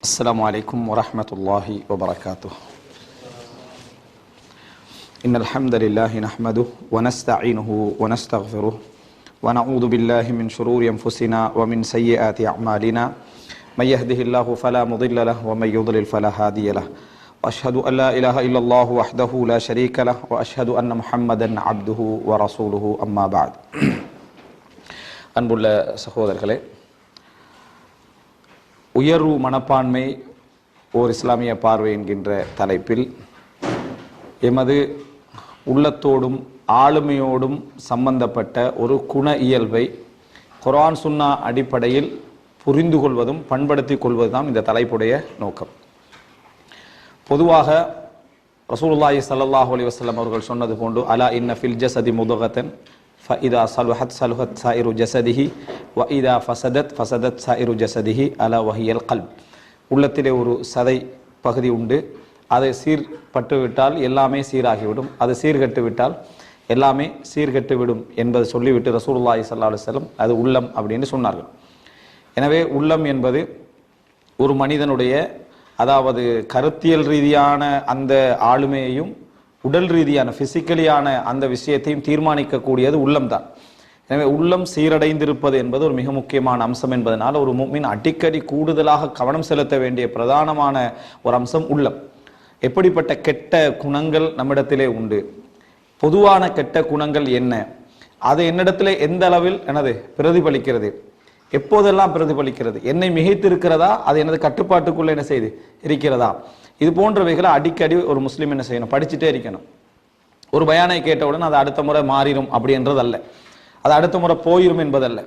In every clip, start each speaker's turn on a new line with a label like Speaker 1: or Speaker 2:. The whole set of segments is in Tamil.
Speaker 1: السلام عليكم ورحمة الله وبركاته. إن الحمد لله نحمده ونستعينه ونستغفره ونعوذ بالله من شرور أنفسنا ومن سيئات أعمالنا من يهده الله فلا مضل له ومن يضلل فلا هادي له وأشهد أن لا إله إلا الله وحده لا شريك له وأشهد أن محمدا عبده ورسوله أما بعد. அன்புள்ள சகோதரர்களே, உயர்வு மனப்பான்மை ஓர் இஸ்லாமிய பார்வை என்கின்ற தலைப்பில் எமது உள்ளத்தோடும் ஆளுமையோடும் சம்பந்தப்பட்ட ஒரு குண இயல்பை குர்ஆன் சுன்னா அடிப்படையில் புரிந்து கொள்வதும் பண்படுத்திக் கொள்வதுதான் இந்த தலைப்புடைய நோக்கம். பொதுவாக ரசூலுல்லாஹி ஸல்லல்லாஹு அலைஹி வஸல்லம் அவர்கள் சொன்னது போன்று, அலா இன்ன ஃபில் ஜஸதி முதுகத்தன் ஃபஇதா ஸலுஹத் ஸலுஹத் ஸாயிரு ஜஸதிஹி வ இதா ஃபஸதத் ஃபஸதத் ஸாயிரு ஜஸதிஹி அலா வஹியல் கல்ப். உள்ளத்திலே ஒரு சதை பகுதி உண்டு, அதை சீர்பட்டு விட்டால் எல்லாமே சீராகிவிடும், அது சீர்கட்டு விட்டால் எல்லாமே சீர்கட்டு விடும் என்பதை சொல்லிவிட்டு ரசூலுல்லாஹி ஸல்லல்லாஹு அலைஹி வஸல்லம் அது உள்ளம் அப்படின்னு சொன்னார்கள். எனவே உள்ளம் என்பது ஒரு மனிதனுடைய, அதாவது கருத்தியல் ரீதியான அந்த ஆளுமையையும் உடல் ரீதியான பிசிக்கலியான அந்த விஷயத்தையும் தீர்மானிக்கக்கூடியது உள்ளம்தான். எனவே உள்ளம் சீரடைந்திருப்பது என்பது ஒரு மிக முக்கியமான அம்சம் என்பதனால் ஒரு முஃமின் அடிக்கடி கூடுதலாக கவனம் செலுத்த வேண்டிய பிரதானமான ஒரு அம்சம் உள்ளம். எப்படிப்பட்ட கெட்ட குணங்கள் நம்மிடத்திலே உண்டு, பொதுவான கெட்ட குணங்கள் என்ன, அது என்னிடத்திலே எந்த அளவில் எனது பிரதிபலிக்கிறது, எப்போதெல்லாம் பிரதிபலிக்கிறது, என்னை மிகைத்திருக்கிறதா, அது எனது கட்டுப்பாட்டுக்குள்ள என்ன செய்து இருக்கிறதா, இது போன்றவைகளை அடிக்கடி ஒரு முஸ்லீம் என்ன செய்யணும், படிச்சுட்டே இருக்கணும். ஒரு பயானை கேட்டவுடன் அது அடுத்த முறை மாறிடும் அப்படின்றது அல்ல, அது அடுத்த முறை போயிடும் என்பதல்ல.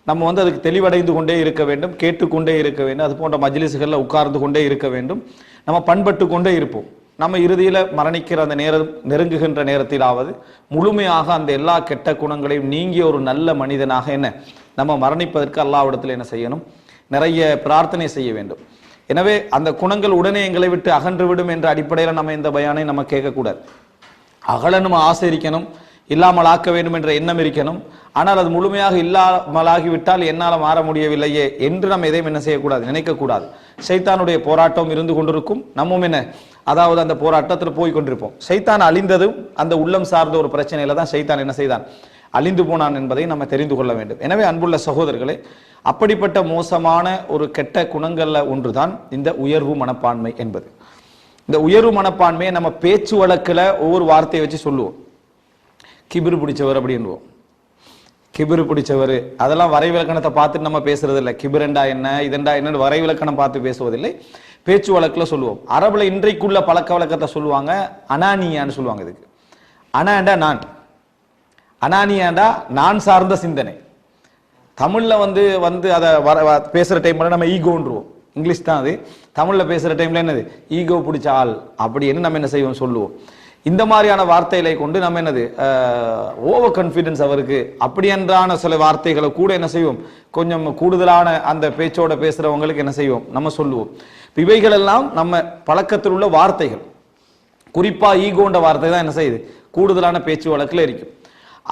Speaker 1: நம்ம அதுக்கு தெளிவடைந்து கொண்டே இருக்க வேண்டும், கேட்டுக்கொண்டே இருக்க வேண்டும், அது போன்ற மஜ்லிஸ்களில் உட்கார்ந்து கொண்டே இருக்க வேண்டும், நம்ம பண்பட்டு கொண்டே இருப்போம். நம்ம இறுதியில் மரணிக்கிற அந்த நேரம் நெருங்குகின்ற நேரத்திலாவது முழுமையாக அந்த எல்லா கெட்ட குணங்களையும் நீங்கிய ஒரு நல்ல மனிதனாக என்ன நம்ம மரணிப்பதற்கு அல்லாஹ்விடத்தில் என்ன செய்யணும், நிறைய பிரார்த்தனை செய்ய வேண்டும். எனவே அந்த குணங்கள் உடனே எங்களை விட்டு அகன்று விடும் என்ற அடிப்படையில் நம்ம இந்த பயானை நம்ம கேட்கக்கூடாது. அகலனும் ஆசை இருக்கணும், இல்லாமல் ஆக்க வேண்டும் என்ற எண்ணம் இருக்கணும். ஆனால் அது முழுமையாக இல்லாமலாகிவிட்டால் என்னால் மாற முடியவில்லையே என்று நம்ம எதையும் என்ன செய்யக்கூடாது, நினைக்கக்கூடாது. ஷைத்தானுடைய போராட்டம் இருந்து கொண்டிருக்கும், நம்மும் என்ன, அதாவது அந்த போராட்டத்தில் போய் கொண்டிருப்போம். ஷைத்தான் அழிந்ததும் அந்த உள்ளம் சார்ந்த ஒரு பிரச்சனையில தான் ஷைத்தான் என்ன செய்தான், அழிந்து போனான் என்பதை நம்ம தெரிந்து கொள்ள வேண்டும். எனவே அன்புள்ள சகோதரர்களே, அப்படிப்பட்ட மோசமான ஒரு கெட்ட குணங்கள்ல ஒன்றுதான் இந்த உயர்வு மனப்பான்மை என்பது. இந்த உயர்வு மனப்பான்மையை நம்ம பேச்சு வழக்குல ஒவ்வொரு வார்த்தையை வச்சு சொல்லுவோம். கிபிரு பிடிச்சவர் அப்படின்வோம், கிபிரு பிடிச்சவர், அதெல்லாம் வரைவிலக்கணத்தை பார்த்துட்டு நம்ம பேசுறது இல்லை. கிபிரண்டா என்ன, இதெண்டா என்ன வரைவிலக்கணம் பார்த்து பேசுவதில்லை, பேச்சு வழக்குல சொல்லுவோம். அரபுல இன்றைக்குள்ள பழக்க வழக்கத்தை சொல்லுவாங்க, அனானியான்னு சொல்லுவாங்க. இதுக்கு அனாண்டா நான், அனானியாண்டா நான் சார்ந்த சிந்தனை. தமிழ்ல அதை பேசுற டைம்ல நம்ம ஈகோன்றுவோம், இங்கிலீஷ் தான் அது. தமிழ்ல பேசுற டைம்ல என்னது, ஈகோ பிடிச்ச ஆள் அப்படின்னு நம்ம என்ன செய்வோம், சொல்லுவோம். இந்த மாதிரியான வார்த்தைகளை கொண்டு நம்ம என்னது, ஓவர் கான்ஃபிடன்ஸ் அவருக்கு அப்படி என்றான சில வார்த்தைகளை கூட என்ன செய்வோம், கொஞ்சம் கூடுதலான அந்த பேச்சோட பேசுறவங்களுக்கு என்ன செய்வோம், நம்ம சொல்லுவோம். இவைகள் எல்லாம் நம்ம பழக்கத்தில் உள்ள வார்த்தைகள். குறிப்பா ஈகோன்ற வார்த்தை தான் என்ன செய்யுது, கூடுதலான பேச்சு வழக்குல இருக்கும்.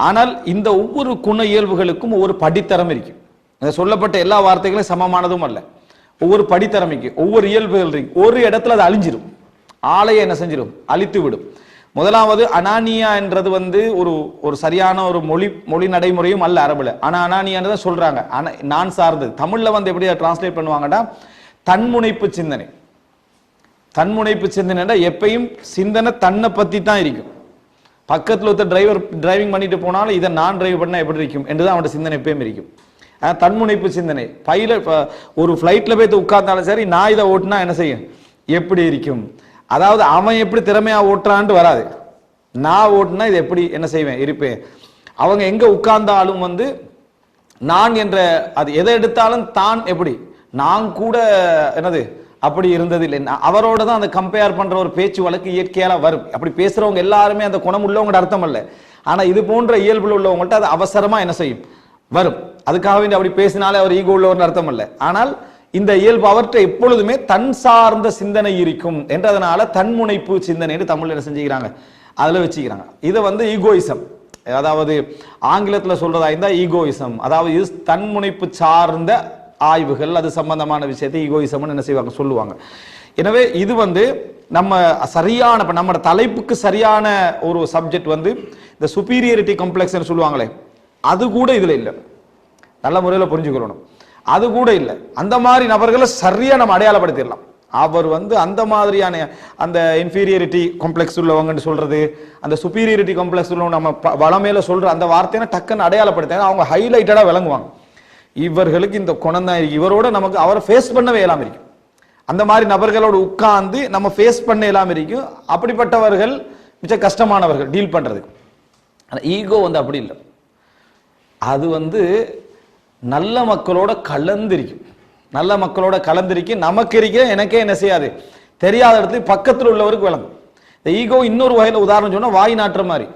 Speaker 1: ஆனால் இந்த ஒவ்வொரு குண இயல்புகளுக்கும் ஒவ்வொரு படித்தரம் இருக்கும். சொல்லப்பட்ட எல்லா வார்த்தைகளும் சமமானதும் அல்ல, ஒவ்வொரு படித்தரமைக்கு ஒவ்வொரு இயல்புகள் இருக்கு. ஒரு இடத்துல அது அழிஞ்சிடும், ஆலையை என்ன செஞ்சிடும், அழித்து விடும். முதலாவது அனானியா என்றது ஒரு சரியான ஒரு மொழி நடைமுறையும் அல்ல அரபுல. ஆனா அனானியான்னு தான் சொல்றாங்க, நான் சார்ந்தது. தமிழ்ல எப்படி டிரான்ஸ்லேட் பண்ணுவாங்கன்னா, தன்முனைப்பு சிந்தனை. தன்முனைப்பு சிந்தனை எப்பயும் சிந்தனை தன்னை பத்தி தான் இருக்கும். பக்கத்தில் ஒருத்தர் டிரைவிங் பண்ணிட்டு போனாலும் இதை நான் டிரைவ் பண்ணா எப்படி இருக்கும் என்றுதான் அவனோட சிந்தனை எப்பயும் இருக்கும். தன்முனைப்பு சிந்தனை. ஒரு ஃபிளைட்ல போய் உட்கார்ந்தாலும் சரி, நான் இதை ஓட்டினா என்ன செய்யும், எப்படி இருக்கும், அதாவது அவன் எப்படி திறமையா ஓட்டுறான்ட்டு வராது, நான் ஓட்டுனா இது எப்படி என்ன செய்வேன், இருப்பேன். அவங்க எங்க உட்கார்ந்தாலும் நான் என்ற, அது எதை எடுத்தாலும் தான், எப்படி நான் கூட என்னது அப்படி இருந்தது இல்லை. அவரோட தான் அந்த கம்பேர் பண்ற ஒரு பேச்சு வழக்கு இயற்கையால வரும். அப்படி பேசுறவங்க எல்லாருமே அந்த குணம் உள்ளவங்க அர்த்தம் அல்ல. ஆனா இது போன்ற இயல்புல உள்ளவங்கள்ட்ட அது அவசரமா என்ன செய்யும், வரும். அதுக்காக வேண்டி அப்படி பேசினாலே அவர் ஈகோ உள்ளவர் அர்த்தம் அல்ல. ஆனால் இந்த இயல்பு அவர்கிட்ட எப்பொழுதுமே தன் சார்ந்த சிந்தனை இருக்கும் என்றதுனால தன்முனைப்பு சிந்தனை தமிழ்ல என்ன செஞ்சுக்கிறாங்க, அதுல வச்சுக்கிறாங்க. இதை ஈகோயிசம், அதாவது ஆங்கிலத்துல சொல்றதா இருந்தா ஈகோயிசம், அதாவது தன்முனைப்பு சார்ந்த ஆய்வுகள் அது சம்பந்தமான விஷயத்தை ஈகோயிசம்னு என்ன செய்வாங்க சொல்லுவாங்க. எனவே இது நம்ம சரியான நம்ம தலைப்புக்கு சரியான ஒரு சப்ஜெக்ட் இந்த சுப்பீரியாரிட்டி காம்ப்ளெக்ஸ்னு சொல்லுவாங்களே, அது கூட இதுல இல்லை. நல்ல முறையில் புரிஞ்சுக்கணும், அது கூட இல்லை. அந்த மாதிரி நபர்களை சரியா நம்ம அடையாளப்படுத்திடலாம். அவர் அந்த மாதிரியான அந்த இன்ஃபீரியாரிட்டி காம்ப்ளெக்ஸ் உள்ளவங்கன்னு சொல்றது, அந்த சுப்பீரியாரிட்டி காம்ப்ளெக்ஸ் உள்ளவங்க நம்ம வளமையில சொல்ற அந்த வார்த்தையை டக்குன்னு அடையாளப்படுத்த அவங்க ஹைலைட்டடா விளங்குவாங்க. இவர்களுக்கு இந்த குணம் தான் இருக்கு, இவரோட நமக்கு அவரை ஃபேஸ் பண்ணவே இல்லாம இருக்கும். அந்த மாதிரி நபர்களோடு உட்கார்ந்து நம்ம ஃபேஸ் பண்ண இல்லாம இருக்கும். அப்படிப்பட்டவர்கள் மிச்ச கஷ்டமானவர்கள் டீல் பண்றதுக்கு. ஈகோ அப்படி இல்லை. அது நல்ல மக்களோட கலந்திருக்கும், நல்ல மக்களோட கலந்திருக்கு. நமக்கு இருக்க எனக்கே என்ன செய்யாது, தெரியாத இடத்துல பக்கத்தில் உள்ளவருக்கு விளங்கும். இந்த ஈகோ இன்னொரு வகையில் உதாரணம் சொன்னா வாய் நாட்டுற மாதிரி,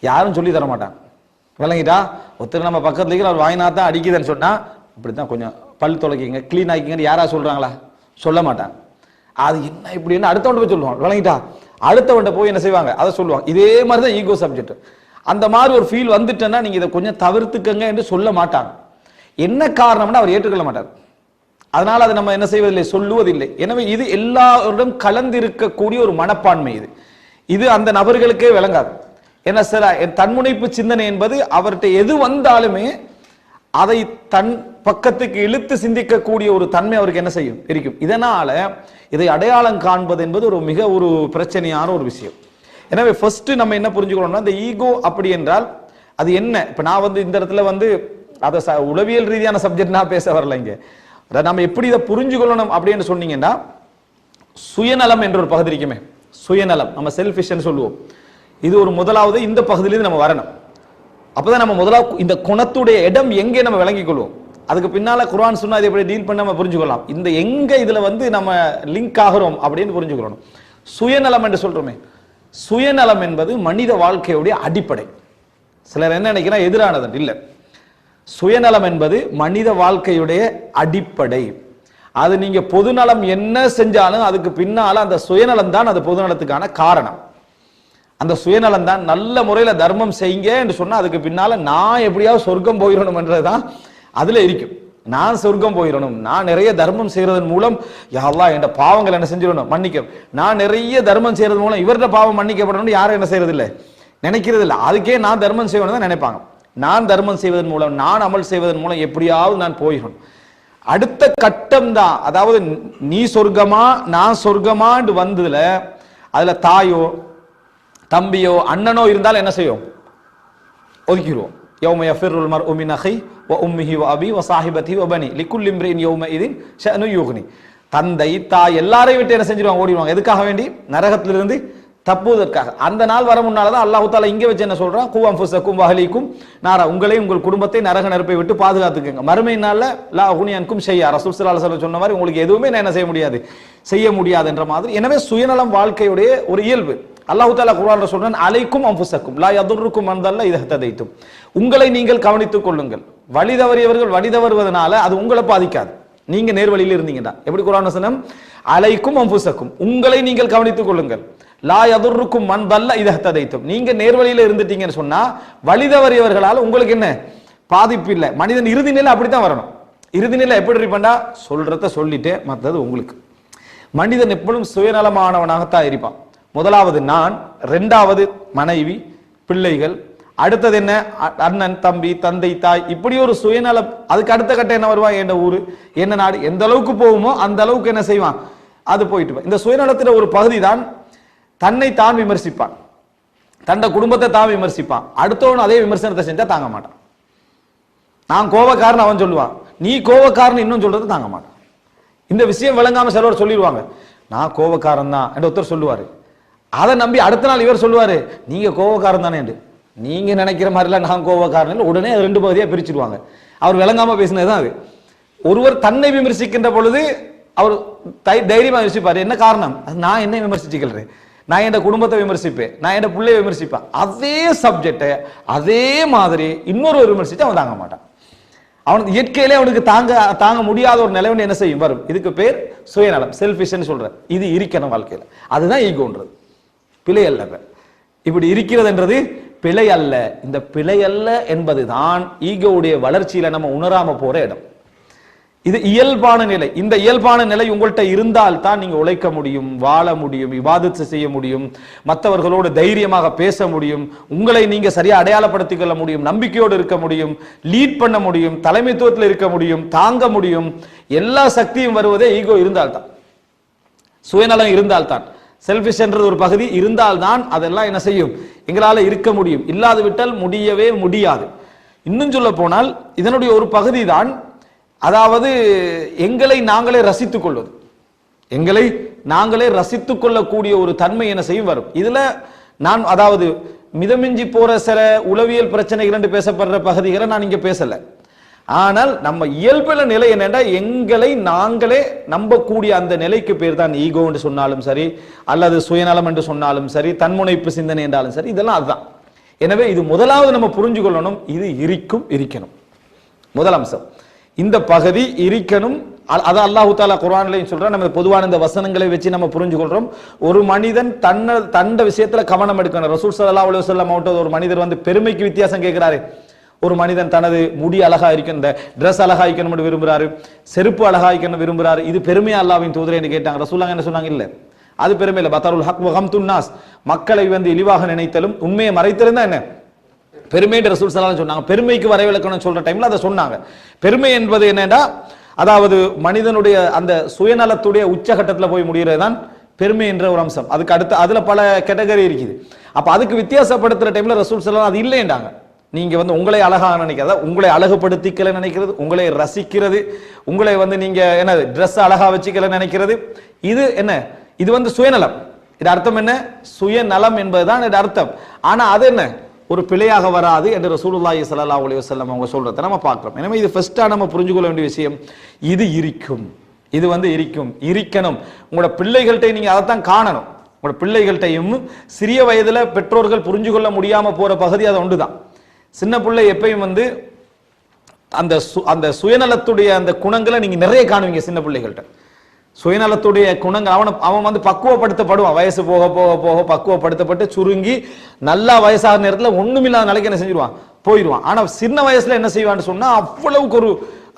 Speaker 1: யாரும் சொல்லி தர மாட்டாங்க. விளங்கிட்டா, ஒருத்தர் நம்ம பக்கத்துல இருக்கிற அவர் வாய் நாத்தான் அடிக்குதுன்னு சொன்னா இப்படித்தான் கொஞ்சம் பல் துளைக்கிங்க கிளீன் ஆக்கிங்கன்னு யாரா சொல்றாங்களா? சொல்ல மாட்டாங்க. அது என்ன இப்படின்னு அடுத்தவன்ட்ட போய் சொல்லுவாங்க. விளங்கிட்டா, அடுத்தவன்ட்ட போய் என்ன செய்வாங்க, அதை சொல்லுவாங்க. இதே மாதிரி தான் ஈகோ சப்ஜெக்ட். அந்த மாதிரி ஒரு ஃபீல் வந்துட்டேன்னா நீங்க இதை கொஞ்சம் தவிர்த்துக்கங்க என்று சொல்ல மாட்டாங்க. என்ன காரணம்னா அவர் ஏற்றுக்கொள்ள மாட்டார். அதனால அதை நம்ம என்ன செய்வதில்லை, சொல்லுவதில்லை. எனவே இது எல்லாருடன் கலந்திருக்கக்கூடிய ஒரு மனப்பான்மை. இது அந்த நபர்களுக்கே விளங்காது. என்ன சார், தன்முனைப்பு சிந்தனை என்பது அவர்கிட்ட எது வந்தாலுமே அதை தன் பக்கத்துக்கு இழுத்து சிந்திக்கக்கூடிய ஒரு தன்மை அவருக்கு என்ன செய்யும் இருக்கும். இதனால இதை அடையாளம் காண்பது என்பது ஒரு பிரச்சனையான ஒரு விஷயம். எனவே ஃபர்ஸ்ட் நம்ம என்ன புரிஞ்சுக்கணும்னா, இந்த ஈகோ அப்படி என்றால் அது என்ன. இப்ப நான் இந்த இடத்துல அதை உளவியல் ரீதியான சப்ஜெக்ட் நான் பேச வரல. இங்க நம்ம எப்படி இதை புரிஞ்சுக்கொள்ளணும் அப்படின்னு சொன்னீங்கன்னா, சுயநலம் என்ற ஒரு பகுதி இருக்குமே, சுயநலம், நம்ம செல்ஃபிஷ்னு சொல்லுவோம். இது ஒரு முதலாவது இந்த பகுதியிலிருந்து நம்ம வரணும். அப்பதான் நம்ம முதலாவது இந்த குணத்துடைய இடம் எங்கே நம்ம விளங்கிக் கொள்வோம். அதுக்கு பின்னால குர்ஆன் சுன்னா இதை எப்படி டீல் பண்ண நம்ம புரிஞ்சுக்கொள்ளலாம். இந்த எங்க இதுல நம்ம லிங்க் ஆகிறோம் அப்படின்னு புரிஞ்சுக்கணும். சுயநலம் என்று சொல்றோமே, சுயநலம் என்பது மனித வாழ்க்கையுடைய அடிப்படை. சிலர் என்ன நினைக்கிறா எதிரானது இல்லை. சுயநலம் என்பது மனித வாழ்க்கையுடைய அடிப்படை. அது நீங்க பொதுநலம் என்ன செஞ்சாலும் அதுக்கு பின்னால அந்த சுயநலம் தான் அது பொதுநலத்துக்கான காரணம். அந்த சுயநலம் தான். நல்ல முறையில தர்மம் செய்யுங்க என்று சொன்னா அதுக்கு பின்னால நான் எப்படியாவது சொர்க்கம் போயிடணும் என்றதுதான் அதுல இருக்கும். நான் சொர்க்கம் போயிடணும், நான் நிறைய தர்மம் செய்யறதன் மூலம் யா அல்லாஹ் என்ற பாவங்கள் என்ன செஞ்சிடணும், மன்னிக்க. நான் நிறைய தர்மம் செய்யறது மூலம் இவருடைய பாவம் மன்னிக்கப்படணும் யாரும் என்ன செய்யறது இல்லை, நினைக்கிறது இல்லை. அதுக்கே நான் தர்மம் செய்யணும் தான் நினைப்பாங்க. நான் தர்மம் செய்வதன் மூலம், நான் அமல் செய்வதன் மூலம் எப்படியாவது நான் போயிடணும். அடுத்த கட்டம் தான், அதாவது நீ சொர்க்கமா நான் சொர்க்கமான்னு வந்ததுல அதுல தாயோ தம்பியோ அண்ணனோ இருந்தால் என்ன செய்யும், ஒதுக்கிடுவோம். யௌம யஃபிருல் மர்உ மின் அஹி வ உம்மிஹி வ அபி வ ஸாஹிபதிஹி வ பனி லிகுல்லி இம்ரிஇன் யௌமஇதின் ஷஅனு யுக்னி. தந்தை தாய் எல்லாரையும் விட்டு என்ன செஞ்சிருவாங்க, ஓடிடுவாங்க. எதுக்காக வேண்டி, நரகத்திலிருந்து தப்புவதற்காக. அந்த நாள் வர முன்னாலதான் அல்லாஹ் தஆலா இங்க வச்சு என்ன சொல்றான், கூ அன்ஃபுஸக்கும் வ அஹ்லீக்கும் நாரா, உங்களையும் உங்கள் குடும்பத்தை நரக நெருப்பை விட்டு பாதுகாத்துக்கங்க. மறுமை நாள்ல லா உக்னி அன்கும் ஷையா, ரசூல் ஸல்லல்லாஹு அலைஹி வஸல்லம் சொன்ன மாதிரி உங்களுக்கு எதுவுமே நான் என்ன செய்ய முடியாது என்ற மாதிரி. எனவே சுயநலம் வாழ்க்கையுடைய ஒரு இயல்பு. அல்லாஹ் தஆலா குர்ஆன்ல சொல்றான், அலைக்கும் அன்ஃபுஸக்கும் லா யதுர்ருக்கும் மன் தல்ல இதா ஹததைத்தும், உங்களை நீங்கள் கவனித்துக் கொள்ளுங்கள். வழி தவறியவர்கள் வழி தவறுவதனால அது உங்களை பாதிக்காது, நீங்க நேர்வழியில் இருந்தீங்கன்னா. எப்படி குர்ஆன் வசனம், அலைக்கும் அன்ஃபுஸக்கும், உங்களை நீங்கள் கவனித்துக் கொள்ளுங்கள். லா யதுர்ருக்கும் மன் தல்ல இதா ஹததைத்தும், நீங்க நேர்வழியில இருந்துட்டீங்கன்னு சொன்னா வழி தவறியவர்களால உங்களுக்கு என்ன பாதிப்பு இல்லை. மனிதன் இறுதி நிலை அப்படித்தான் வரணும். இறுதி நிலை எப்படி இருப்பான்டா, சொல்றத சொல்லிட்டே மற்றது உங்களுக்கு. மனிதன் எப்பொழுதும் சுயநலமானவனாகத்தான் இருப்பான். முதலாவது நான், இரண்டாவது மனைவி பிள்ளைகள், அடுத்தது என்ன அண்ணன் தம்பி தந்தை தாய், இப்படி ஒரு சுயநலம். அதுக்கு அடுத்த கட்டம் என்ன வருவா, என்ன ஊரு என்ன நாடு, எந்த அளவுக்கு போகுமோ அந்த அளவுக்கு என்ன செய்வான், அது போயிட்டு. இந்த சுயநலத்தில் ஒரு பகுதி தான் தன்னை தான் விமர்சிப்பான், தன்னை குடும்பத்தை தான் விமர்சிப்பான். அடுத்தவன் அதே விமர்சனத்தை செஞ்சா தாங்க மாட்டான். நான் கோபக்காரன் அவன் சொல்லுவான், நீ கோபக்காரன் இன்னும் சொல்றது தாங்க மாட்டான். இந்த விஷயம் விளங்காம சிலவர் சொல்லிடுவாங்க, நான் கோபக்காரன் தான் என்று ஒருத்தர் சொல்லுவாரு. அதை நம்பி அடுத்த நாள் இவர் சொல்லுவாரு, நீங்க கோபக்காரன் தானே என்று. நீங்க நினைக்கிற மாதிரிலாம் நான் கோபக்காரன், உடனே ரெண்டு பகுதியா பிரிச்சிருவாங்க. அவர் விளங்காம பேசினதுதான் அது. ஒருவர் தன்னை விமர்சிக்கின்ற பொழுது அவர் தைரியமா விமர்சிப்பாரு. என்ன காரணம், நான் என்ன விமர்சிச்சுக்கிறேன், நான் என் குடும்பத்தை விமர்சிப்பேன், நான் என் பிள்ளையை விமர்சிப்பேன். அதே சப்ஜெக்டை அதே மாதிரி இன்னொரு விமர்சிச்சு அவன் தாங்க மாட்டான். அவனுக்கு இயற்கையிலே அவனுக்கு தாங்க முடியாத ஒரு நிலைவன் என்ன செய்யும் வரும். இதுக்கு பேர் சுயநலம், செல்ஃபிஷ்னு சொல்ற. இது இருக்கணும் வாழ்க்கையில, அதுதான் ஈகோன்றது. பிழை அல்ல. இப்படி இருக்கிறது என்றது பிழை அல்ல. இந்த பிழை அல்ல என்பதுதான் ஈகோவுடைய வளர்ச்சியில நம்ம உணராம போற இடம். இது இயல்பான நிலை. இந்த இயல்பான நிலை உங்கள்கிட்ட இருந்தால் தான் நீங்க உழைக்க முடியும், வாழ முடியும், இபாதத் செய்ய முடியும், மற்றவர்களோடு தைரியமாக பேச முடியும், உங்களை நீங்க சரியா அடையாளப்படுத்திக் கொள்ள முடியும், நம்பிக்கையோடு இருக்க முடியும், லீட் பண்ண முடியும், தலைமைத்துவத்தில் இருக்க முடியும், தாங்க முடியும். எல்லா சக்தியும் வருவதே ஈகோ இருந்தால்தான், சுயநலம் இருந்தால்தான், செல்ஃபிஷ் என்றது ஒரு பகுதி இருந்தால்தான் அதெல்லாம் என்ன செய்யும், எங்களால இருக்க முடியும். இல்லாது விட்டால் முடியவே முடியாது. இன்னும் சொல்ல போனால் இதனுடைய ஒரு பகுதி தான், அதாவது எங்களை நாங்களே ரசித்துக் கொள்வது, எங்களை நாங்களே ரசித்துக் கொள்ளக்கூடிய ஒரு தன்மை என்ன செய்யும் வரும். இதுல நான் அதாவது மிதமிஞ்சி போற சில உளவியல் பிரச்சனைகள் என்று பேசப்படுற பகுதிகளை நான் இங்க பேசல. ஆனால் நம்ம இயல்புல நிலை என்னன்னா, எங்களை நாங்களே நம்பக்கூடிய அந்த நிலைக்கு பேர் தான் ஈகோ என்று சொன்னாலும் சரி, அல்லது சுயநலம் என்று சொன்னாலும் சரி, தன்முனைப்பு சிந்தனை என்றாலும் சரி, இதெல்லாம் அதுதான். எனவே இது முதலாவது நம்ம புரிஞ்சு கொள்ளணும், இது இருக்கணும். முதல் அம்சம் இந்த பகுதி இருக்கணும். அது அல்லாஹ் தஆலா குர்ஆன்லயும் சொல்றான். நம்ம பொதுவான இந்த வசனங்களை வச்சு நம்ம புரிஞ்சு கொள்றோம். ஒரு மனிதன் தண்ட விஷயத்துல கவனம் எடுக்கணும். ரசூல் ஸல்லல்லாஹு அலைஹி வஸல்லம் ஒரு மனிதர் வந்து பெருமைக்கு வித்தியாசம் கேட்கிறாரு. ஒரு மனிதன் தனது முடி அழகா இருக்கணும், இந்த ட்ரெஸ் அழகா இருக்கணும் விரும்புறாரு, செருப்பு அழகா இருக்கணும் விரும்புறாரு. இது பெருமையா அல்லாஹ்வின் தூதரே என்று கேட்டாங்க. ரசூலுல்லாஹ் என்ன சொன்னாங்க? இல்ல, அது பெருமை இல்ல. பதருல் ஹக் வ கம்துன் நாஸ், மக்களை வந்து இழிவாக நினைத்தலும் உண்மையை மறைத்திருந்தா என்ன பெருமை என்று ரசூல் ஸல்லல்லாஹு அலைஹி வஸல்லம் சொன்னாங்க. பெருமைக்கு வரைவிலக்கணம் சொல்ற டைம்ல அதை சொன்னாங்க. பெருமை என்பது என்னன்னா, அதாவது மனிதனுடைய அந்த சுயநலத்துடைய உச்சகட்டத்துல போய் முடிகிறது தான் பெருமை என்ற ஒரு அம்சம். அதுக்கு அடுத்து அதுல பல கேட்டகரி இருக்குது. அப்ப அதுக்கு வித்தியாசப்படுத்துற டைம்ல ரசூல் ஸல்லல்லாஹு அது இல்லைன்றாங்க. நீங்க வந்து உங்களை அழகாக நினைக்கிறதா, உங்களை அழகுபடுத்திக்கல நினைக்கிறது, உங்களை ரசிக்கிறது, உங்களை வந்து நீங்க என்ன ட்ரெஸ் அழகா வச்சுக்கல நினைக்கிறது, இது என்ன, இது வந்து சுயநலம். இது அர்த்தம் என்ன? சுயநலம் என்பதுதான் இது அர்த்தம். ஆனா அது என்ன, ஒரு பிழையாக வராது என்று ரசூலுல்லாஹி ஸல்லல்லாஹு அலைஹி வஸல்லம் அவங்க சொல்றதை நம்ம பார்க்கிறோம். எனவே இது ஃபர்ஸ்டா நம்ம புரிஞ்சு கொள்ள வேண்டிய விஷயம், இது இருக்கும், இது வந்து இருக்கணும். உங்களோட பிள்ளைகள்கிட்ட நீங்க அதைத்தான் காணணும். உங்களோட பிள்ளைகள்கிட்டையும் சிறிய வயதுல பெற்றோர்கள் புரிஞ்சு கொள்ள முடியாம போற பகுதி அது ஒன்றுதான். சின்ன பிள்ளை எப்பயும் வந்து அந்த சுயநலத்துடைய அந்த குணங்களை நீங்க நிறைய காணுவீங்க சின்ன பிள்ளைகள்கிட்ட. சுயநலத்துடைய குணங்கள் அவன் வந்து பக்குவப்படுத்தப்படுவான். வயசு போக போக போக பக்குவப்படுத்தப்பட்டு சுருங்கி நல்லா வயசாக நேரத்தில் ஒண்ணுமில்லாத நிலைக்கு என்ன செஞ்சிருவான், போயிடுவான். ஆனா சின்ன வயசுல என்ன செய்வான்னு சொன்னா, அவ்வளவுக்கு ஒரு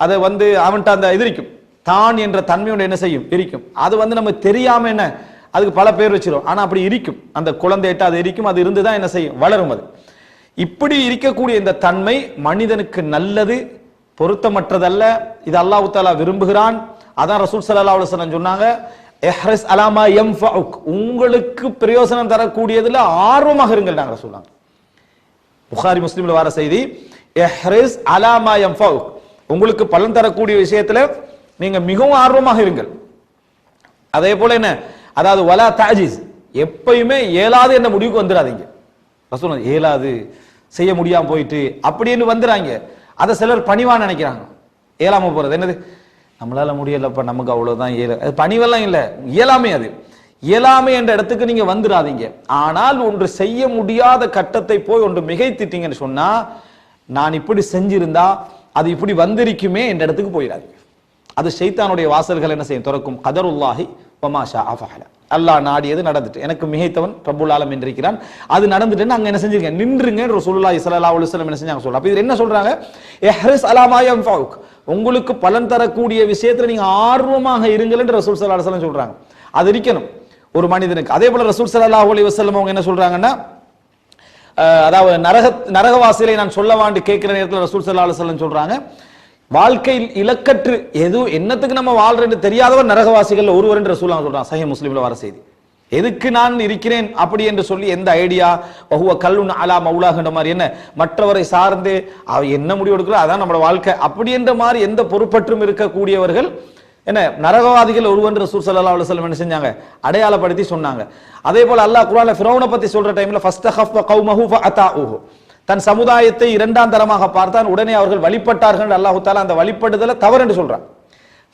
Speaker 1: அதை வந்து அவன்கிட்ட அந்த இது இருக்கும், தான் என்ற தன்மையோட என்ன செய்யும் இருக்கும். அது வந்து நம்ம தெரியாம என்ன அதுக்கு பல பேர் வச்சிரும். ஆனா அப்படி இருக்கும், அந்த குழந்தைகிட்ட அது இருக்கும். அது இருந்துதான் என்ன செய்யும், வளரும். அது இப்படி இருக்கக்கூடிய இந்த தன்மை மனிதனுக்கு நல்லது, பொருத்தமற்றதல்ல. இது அல்லாஹ் தஆலா விரும்புகிறான். அதான் ரசூல் ஸல்லல்லாஹு அலைஹி வஸல்லம் சொன்னாங்க, இஹ்ரிஸ் அலா மா யன்ஃபஉக், உங்களுக்கு பிரயோஜனம் தரக்கூடியதுல ஆர்வமாக இருங்கள் நாங்க சொன்னாங்க. புகாரி முஸ்லிம்ல வர செய்தி, இஹ்ரிஸ் அலா மா யன்ஃபஉக், உங்களுக்கு பலன் தரக்கூடிய விஷயத்துல நீங்க மிகவும் ஆர்வமாக இருங்கள். அதே போல என்ன, அதாவது வலா தஅஜிஸ், எப்பயுமே இயலாது என்ற முடிவுக்கு வந்துடாதீங்க. ரசூல் இயலாது, செய்ய முடியாம போயிட்டு அப்படின்னு வந்துறாங்க. அதை சிலர் பணிவா நினைக்கிறாங்க. இயலாம போறது என்னது, நம்மளால முடியலப்ப, நமக்கு அவ்வளவுதான் பணிவெல்லாம் இல்ல, இயலாமை. அது இயலாமை என்ற இடத்துக்கு நீங்க வந்துடாதீங்க. ஆனால் ஒன்று செய்ய முடியாத கட்டத்தை போய் ஒன்று மிகைத்திட்டீங்கன்னு சொன்னா, நான் இப்படி செஞ்சிருந்தா அது இப்படி வந்திருக்குமே என்ற இடத்துக்கு போயிடாதீங்க. அது ஷைத்தானுடைய வாசல்கள் என்ன செய்யும், திறக்கும். கதருல்லாஹி வமா ஷாஅ ஃபஅல, அல்லாஹ் நாடியது நடந்துட்டு, எனக்கு மிகைத்தவன் ரப்புல் ஆலமீன் இருக்கிறான், அது நடந்துட்டுன்னு அங்க என்ன செஞ்சிருங்க, நின்றுங்க ரசூலுல்லாஹி ஸல்லல்லாஹு அலைஹி வஸல்லம் என்ன செஞ்சாங்க சொல்றாங்க. அப்ப இது என்ன சொல்றாங்க, இஹ்ரிஸ் அலா மா யன்ஃபஉக், உங்களுக்கு பலன் தரக்கூடிய விஷயத்துல நீங்க ஆர்வமாக இருங்கள் என்று ரசூல் ஸல்லல்லாஹு அலைஹி வஸல்லம் சொல்றாங்க. அது இருக்கணும் ஒரு மனிதனுக்கு. அதே போல ரசூல் ஸல்லல்லாஹு அலைஹி வஸல்லம் அவங்க என்ன சொல்றாங்கன்னா, அதாவது நரகவாசிகளை நான் சொல்லவாண்டு கேட்கிற நேரத்தில் ரசூல் ஸல்லல்லாஹு அலைஹி வஸல்லம் சொல்றாங்க, வாழ்க்கையில் இலக்கற்று எது என்னத்துக்கு நம்ம வாழ்றேன்னு தெரியாதவர் நரகவாசிகள் ஒருவர் என்று ரசூலுல்லாஹ் சொல்றாங்க. சஹீஹ் முஸ்லிம்ல வர செய்தி. எதுக்கு நான் இருக்கிறேன் அப்படி என்று சொல்லி எந்த ஐடியா வஹுவ கல்லுன் அலா மௌலாஹுன்ற மாதிரி, என்ன மற்றவரை சார்ந்து அவ என்ன முடிவு எடுக்கிறோ அதான் நம்மளோட வாழ்க்கை அப்படி என்ற மாதிரி எந்த பொறுப்பற்றும் இருக்கக்கூடியவர்கள் என்ன நரகவாதிகள் ஒருவன் ரசூல் ஸல்லல்லாஹு அலைஹி வஸல்லம் என்ன செஞ்சாங்க, அடையாளப்படுத்தி சொன்னாங்க. அதே போல அல்லாஹ் குர்ஆன்ல ஃபிரௌனை பத்தி சொல்ற டைம்ல ஃபஸ்தஹஃப கௌமஹு ஃபஅதாஊஹு, தன் சமுதாயத்தை இரண்டாம் தரமாக பார்த்தான், உடனே அவர்கள் வழிபட்டார்கள். அல்லாஹ் தஆலா அந்த வழிபடுதலை தவறு என்று சொல்றான்.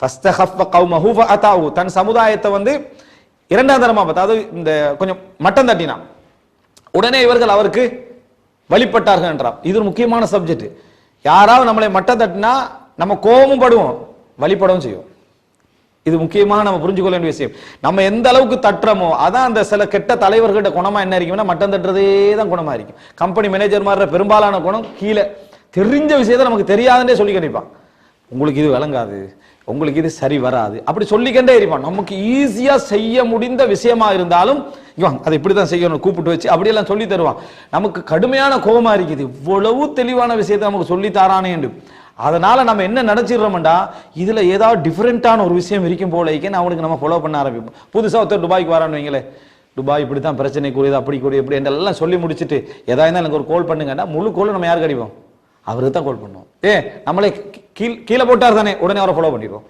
Speaker 1: ஃபஸ்தஹஃப கௌமஹு ஃபஅதாஊஹு, தன் சமுதாயத்தை வந்து இரண்டாம் தரமா பார்த்தா, அது இந்த கொஞ்சம் மட்டம் தட்டினான், உடனே இவர்கள் அவருக்கு வழிபட்டார்கள் என்றார். இது ஒரு முக்கியமான சப்ஜெக்ட். யாராவது நம்மளை மட்டம் தட்டினா நம்ம கோபமும் படுவோம், வழிபடவும் செய்யும். இது முக்கியமாக நம்ம புரிஞ்சுக்கொள்ள வேண்டிய விஷயம். நம்ம எந்த அளவுக்கு தட்டுறோமோ அதான் அந்த சில கெட்ட தலைவர்கள்ட்ட குணமா என்ன இருக்கும்னா, மட்டம் தட்டுறதே தான் குணமா இருக்கும். கம்பெனி மேனேஜர் மாதிரி பெரும்பாலான குணம் கீழே தெரிஞ்ச விஷயத்தை நமக்கு தெரியாதுன்னே சொல்லி கண்டிப்பான். உங்களுக்கு இது விளங்காது, உங்களுக்கு இது சரி வராது அப்படி சொல்லிக்கிட்டே இருப்பான். நமக்கு ஈஸியா செய்ய முடிந்த விஷயமா இருந்தாலும் அதை இப்படிதான் செய்யணும் கூப்பிட்டு வச்சு அப்படியெல்லாம் சொல்லி தருவான். நமக்கு கடுமையான கோபமா இருக்குது, இவ்வளவு தெளிவான விஷயத்தை நமக்கு சொல்லி தாரானே என்று. அதனால நம்ம என்ன நினைச்சிடறோம்டா, இதுல ஏதாவது டிஃபரெண்டான ஒரு விஷயம் இருக்கும் போல அவனுக்கு நம்ம ஃபாலோ பண்ண ஆரம்பிப்போம். புதுசா ஒருத்தர் துபாய்க்கு வரான்னு வைங்களேன், துபாய் இப்படித்தான் பிரச்சனைக்குரியது அப்படி கூடிய இப்படி எல்லாம் சொல்லி முடிச்சுட்டு ஏதாவது இருந்தால் எனக்கு ஒரு கோல் பண்ணுங்கன்னா முழு கோல் நம்ம யாருக்கு அடிப்போம்? அவருக்கு தான் கால் பண்ணுவோம். நம்மளே கீழே போட்டார் தானே உடனே அவரை ஃபாலோ பண்ணிடுவோம்.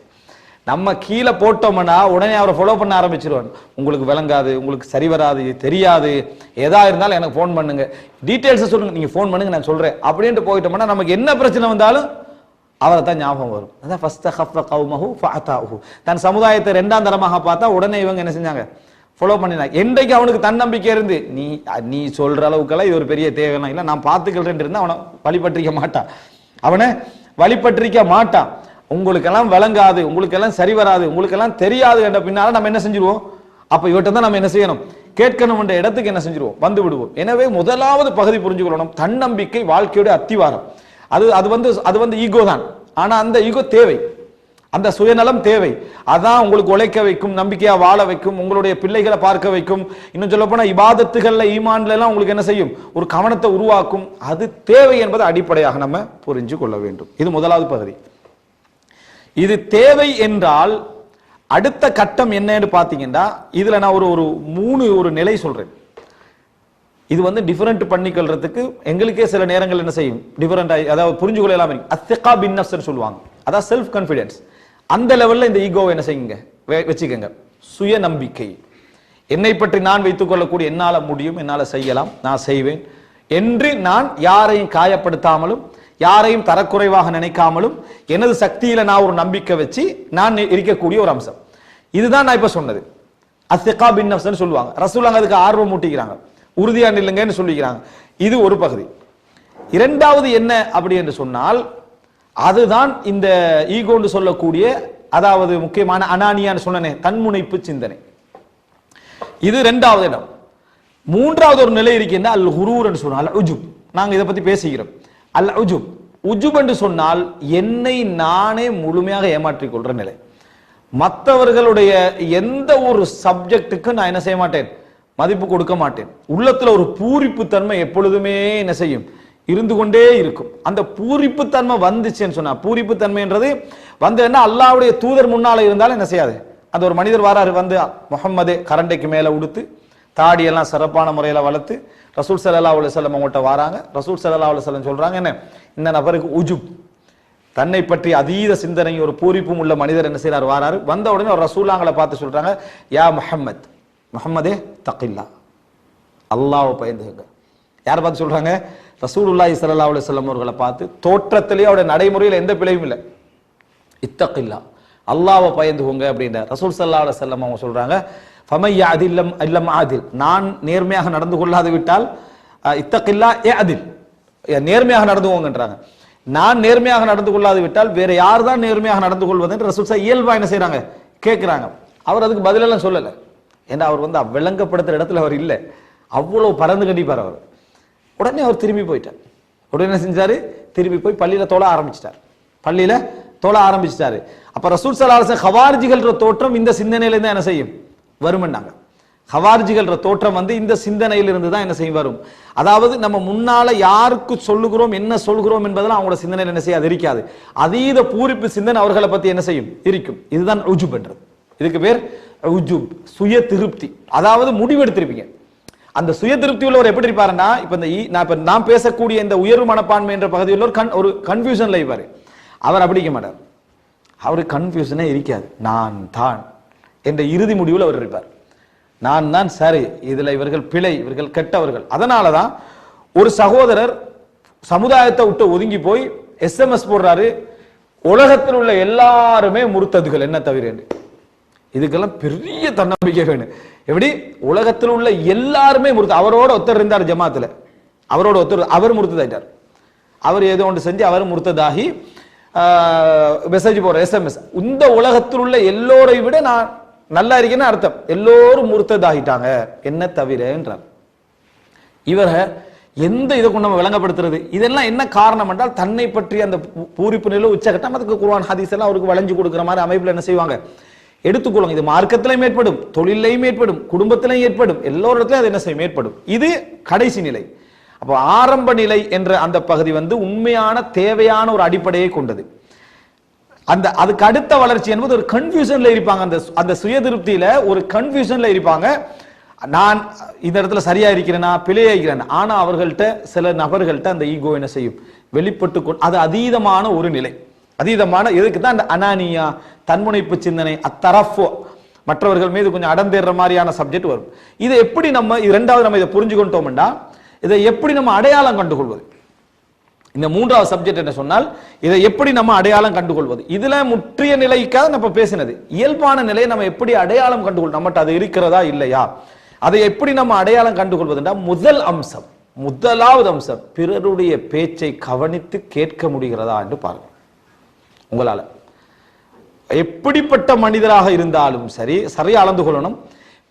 Speaker 1: நம்ம கீழே போட்டோம்னா உடனே அவரை ஃபாலோ பண்ண ஆரம்பிச்சிருவோம். உங்களுக்கு விளங்காது, உங்களுக்கு சரி வராது, தெரியாது, எதா இருந்தாலும் எனக்கு ஃபோன் பண்ணுங்க, டீட்டெயில்ஸை சொல்லுங்க, நீங்க ஃபோன் பண்ணுங்க நான் சொல்றேன் அப்படின்ட்டு போயிட்டோம்னா நமக்கு என்ன பிரச்சனை வந்தாலும் அவரை தான் ஞாபகம் வரும். அதான் ஃபஸ்தகஃப கௌமஹு ஃபஅதாஹு. தன் சமுதாயத்தை இரண்டாம் தரமாக பார்த்தா உடனே இவங்க என்ன செஞ்சாங்க? ஃபாலோ பண்ணினாங்க. என்றைக்கு அவனுக்கு தன்னம்பிக்கை இருந்து நீ சொல்ற அளவுக்கெல்லாம் இது ஒரு பெரிய தேவைலாம் இல்லை, நான் பார்த்துக்கிறேன் இருந்தா அவனை வழிபற்றிக்க மாட்டான், அவனை வழிபற்றிக்க மாட்டான். உங்களுக்கெல்லாம் விளங்காது, உங்களுக்கெல்லாம் சரி வராது, உங்களுக்கெல்லாம் தெரியாது என்ற பின்னால நம்ம என்ன செஞ்சிருவோம்? அப்ப இவட்ட தான் நம்ம என்ன செய்யணும்? கேட்கணும் என்ற இடத்துக்கு என்ன செஞ்சிருவோம்? வந்து விடுவோம். எனவே முதலாவது பகுதி புரிஞ்சுக்கொள்ளணும், தன்னம்பிக்கை வாழ்க்கையோட அத்திவாரம். அது வந்து ஈகோ தான். ஆனா அந்த ஈகோ தேவை, அந்த சுயநலம் தேவை. அதான் உங்களுக்கு உழைக்க வைக்கும், நம்பிக்கையா வாழ வைக்கும், உங்களுடைய பிள்ளைகளை பார்க்க வைக்கும். இன்னும் சொல்ல போனா இபாதத்துகள்ல ஈமான்ல எல்லாம் உங்களுக்கு என்ன செய்யும்? ஒரு கவனத்தை உருவாக்கும். அது தேவை என்பது அடிப்படையாக நம்ம புரிஞ்சு கொள்ள வேண்டும். இது முதலாவது பகுதி. இது தேவை என்றால் அடுத்த கட்டம் என்னன்னு பாத்தீங்கன்னா, இதுல நான் ஒரு மூணு நிலை சொல்றேன். இது வந்து டிஃபரெண்ட் பண்ணிக்கொள்றதுக்கு எங்களுக்கே சில நேரங்கள் என்ன செய்யும்? டிஃபரெண்ட், அதாவது புரிஞ்சு கொள்ளலாம். அஸ்ஸிகா பின் நஃப்ஸ் சொல்லுவாங்க, அதாவது செல்ஃப் கான்ஃபிடன்ஸ். அந்த லெவல்ல இந்த ஈகோவை என்ன செய்யுங்க? வச்சுக்கங்க. சுய நம்பிக்கை, என்னை பற்றி நான் வைத்துக் கொள்ளக்கூடிய, என்னால முடியும், என்னால செய்யலாம், நான் செய்வேன் என்று நான் யாரையும் காயப்படுத்தாமலும் யாரையும் தரக்குறைவாக நினைக்காமலும் எனது சக்தியில நான் ஒரு நம்பிக்கை வச்சு நான் இருக்கக்கூடிய ஒரு அம்சம். இதுதான் நான் இப்ப சொன்னது. அஸ்ஸிகா பின் நஃப்ஸ் சொல்லுவாங்க. ரசூலுல்லாஹ் அதுக்கு ஆர்வம் ஊட்டிக்கிறாங்க, உறுதியா நில்லுங்கன்னு சொல்லிக்கிறாங்க. இது ஒரு பகுதி. இரண்டாவது என்ன அப்படி என்று சொன்னால், அதுதான் இந்த ஈகோன்னு சொல்லக்கூடிய, அதாவது முக்கியமான அனானியான்னு சொன்னனே, தன்முனைப்பு சிந்தனை. இது இரண்டாவது இடம். மூன்றாவது ஒரு நிலை இருக்கின்ற அல் குரூர் என்று சொன்னால் அல் உஜுப். நாங்க இதை பத்தி பேசுகிறோம். அல் உஜுப், உஜுப் என்று சொன்னால் என்னை நானே முழுமையாக ஏமாற்றிக் கொள்ற நிலை. மற்றவர்களுடைய எந்த ஒரு சப்ஜெக்டுக்கு நான் என்ன செய்ய மாட்டேன்? மதிப்பு கொடுக்க மாட்டேன். உள்ளத்துல ஒரு பூரிப்பு தன்மை எப்பொழுதுமே என்ன செய்யும்? இருந்து கொண்டே இருக்கும். அந்த பூரிப்பு தன்மை வந்துச்சுன்னு சொன்னா, பூரிப்பு தன்மைன்றது வந்து என்ன, அல்லாஹ்வுடைய தூதர் முன்னால இருந்தாலும் என்ன செய்யாது. அந்த ஒரு மனிதர் வாராரு, வந்து முஹம்மதே கரண்டைக்கு மேல உடுத்து தாடியெல்லாம் சிறப்பான முறையில வளர்த்து ரசூல் ஸல்லல்லாஹு அலைஹி வஸல்லம் அவங்கள்ட்ட வராங்க. ரசூல் ஸல்லல்லாஹு அலைஹி வஸல்லம் சொல்றாங்க, என்ன, இந்த நபருக்கு உஜுப், தன்னை பற்றி அதீத சிந்தனை, ஒரு பூரிப்பும் உள்ள மனிதர் என்ன செய்யறாரு? வாராரு. வந்த உடனே ஒரு ரசூலாங்களை பார்த்து சொல்றாங்க, யா முஹம்மத், முஹம்மதே தக்கில்லா, அல்லாஹ்வை பயந்துங்க. யாரை பார்த்து சொல்றாங்க? ரசூலுல்லாஹி ஸல்லல்லாஹு அலைஹி வஸல்லம் அவர்களை பார்த்து. தோற்றத்திலேயே அவருடைய நடைமுறையில் எந்த பிழையும் இல்லை. இத்தகில்லா, அல்லாஹ்வை பயந்துங்க அப்படின்ற ரசூல் ஸல்லல்லாஹு அலைஹி வஸல்லம் அவங்க சொல்றாங்க, ஃபமை யஅதில் இல்லம் ஆதில், நான் நேர்மையாக நடந்து கொள்ளாது விட்டால், இத்தகில்லா யஅதில், நேர்மையாக நடந்துங்கன்றாங்க. நான் நேர்மையாக நடந்து கொள்ளாது விட்டால் வேற யார் தான் நேர்மையாக நடந்து கொள்வது என்று ரசூல் ஸல்லல்லாஹு இயல்பா என்ன செய்யறாங்க? கேட்கிறாங்க. அவர் அதுக்கு பதிலெல்லாம் சொல்லல. ஏன்னா அவர் வந்து விளங்கப்படுத்துற இடத்துல அவர் இல்லை, அவ்வளவு பறந்து கண்டிப்பார் அவர். உடனே அவர் திரும்பி போயிட்டார். உடனே என்ன செஞ்சாரு? திரும்பி போய் பள்ளியில தொழ ஆரம்பிச்சிட்டார். பள்ளியில தொழ ஆரம்பிச்சிட்டாரு. அப்ப ரசூல் ஸல்லல்லாஹு அலைஹி வஸல்லம் ஹவாரிஜிகள் தோற்றம் இந்த சிந்தனையில இருந்து என்ன செய்யும்? வரும்னாங்க. ஹவாரிஜிகள் தோற்றம் வந்து இந்த சிந்தனையிலிருந்து தான் என்ன செய்யும்? வரும். அதாவது நம்ம முன்னால யாருக்கு சொல்லுகிறோம், என்ன சொல்கிறோம் என்பதெல்லாம் அவங்களோட சிந்தனையில் என்ன செய்யாது? இருக்காது. அதீத பூரிப்பு சிந்தனை அவர்களை பத்தி என்ன செய்யும்? இருக்கும். இதுதான் உஜுப் என்றது. இதுக்கு பேர் உஜுப், சுய திருப்தி. அதாவது முடிவெடுத்திருப்பீங்க. அந்த சுய திருப்தி உள்ளவர் எப்படி இருப்பாருன்னா, இப்ப நான் பேசக்கூடிய இந்த உயர்வு மனப்பான்மை என்ற பகுதியில் ஒரு கன்ஃபியூஷன்ல இருப்பாரு. அவர் அப்படி இருக்க மாட்டார். அவருக்கு கன்ஃபியூஷனே இருக்காது. நான் தான் என்ற இறுதி முடிவில் அவர் இருப்பார். நான் தான் சரி, இதுல இவர்கள் பிழை, இவர்கள் கெட்டவர்கள். அதனாலதான் ஒரு சகோதரர் சமுதாயத்தை விட்டு ஒதுங்கி போய் SMS போடுறாரு, உலகத்தில் உள்ள எல்லாருமே முர்த்ததுகள் என்ன தவிர. இதுக்கெல்லாம் பெரிய தன்னம்பிக்கை வேணும். எப்படி? உலகத்தில் உள்ள எல்லாருமே அவரோட ஒருத்தர் இருந்தார் ஜமாத்துல, அவரோட ஒருத்தர், அவர் முர்த்ததாயிட்டார். அவர் ஏதோ ஒன்று செஞ்சு அவர் முர்த்ததாகி மெசேஜ் போற SMS, இந்த உலகத்தில் உள்ள எல்லோரை விட நான் நல்லா இருக்கேன்னு அர்த்தம். எல்லோரும் முர்த்ததாகிட்டாங்க என்ன தவிர என்றார். எந்த இதை கொண்டு நம்ம விளங்கப்படுத்துறது? இதெல்லாம் என்ன காரணம் என்றால் தன்னை பற்றி அந்த பூரிப்பு நிலை உச்சகட்டம். அதுக்கு குர்ஆன் ஹதீஸ் எல்லாம் அவருக்கு வளைஞ்சு கொடுக்குற மாதிரி அமைப்புல என்ன செய்வாங்க, எடுத்துக்கொள்ளுங்க. இது மார்க்கத்திலையும் ஏற்படும், தொழிலையும் ஏற்படும், குடும்பத்திலையும் ஏற்படும், எல்லோரிடத்திலும் அது என்ன செய்யும், ஏற்படும். இது கடைசி நிலை. அப்போ ஆரம்ப நிலை என்ற அந்த பகுதி உண்மையான தேவையான ஒரு அடிப்படையை கொண்டது. அதுக்கு அடுத்த வளர்ச்சி என்பது ஒரு கன்ஃபியூஷன்ல இருப்பாங்க. அந்த சுய திருப்தியில ஒரு கன்ஃபியூஷன்ல இருப்பாங்க. நான் இந்த இடத்துல சரியா இருக்கிறேனா பிழையா இருக்கிறேன். ஆனா அவர்கள்ட்ட சில நபர்கள்ட்ட அந்த ஈகோ என்ன செய்யும், வெளிப்பட்டு அது அதீதமான ஒரு நிலை. அதீதமான எதுக்கு தான் அந்த அனானியா, தன்முனைப்பு சிந்தனை, அத்தரஃபோ, மற்றவர்கள் மீது கொஞ்சம் அடந்தேற மாதிரியான சப்ஜெக்ட் வரும். இதை எப்படி நம்ம இரண்டாவது நம்ம இதை புரிஞ்சுக்கொண்டோம்னா, இதை எப்படி நம்ம அடையாளம் கண்டுகொள்வது? இந்த மூன்றாவது சப்ஜெக்ட் என்ன சொன்னால், இதை எப்படி நம்ம அடையாளம் கண்டுகொள்வது? இதுல முற்றிய நிலைக்காக நம்ம பேசினது. இயல்பான நிலையை நம்ம எப்படி அடையாளம் கண்டுகொள், நம்மகிட்ட அது இருக்கிறதா இல்லையா, அதை எப்படி நம்ம அடையாளம் கண்டுகொள்வதுன்னா, முதலாவது அம்சம் பிறருடைய பேச்சை கவனித்து கேட்க முடிகிறதா என்று பாருங்க. உங்களால எப்படிப்பட்ட மனிதராக இருந்தாலும் சரி, சரியா அளந்து கொள்ளணும்.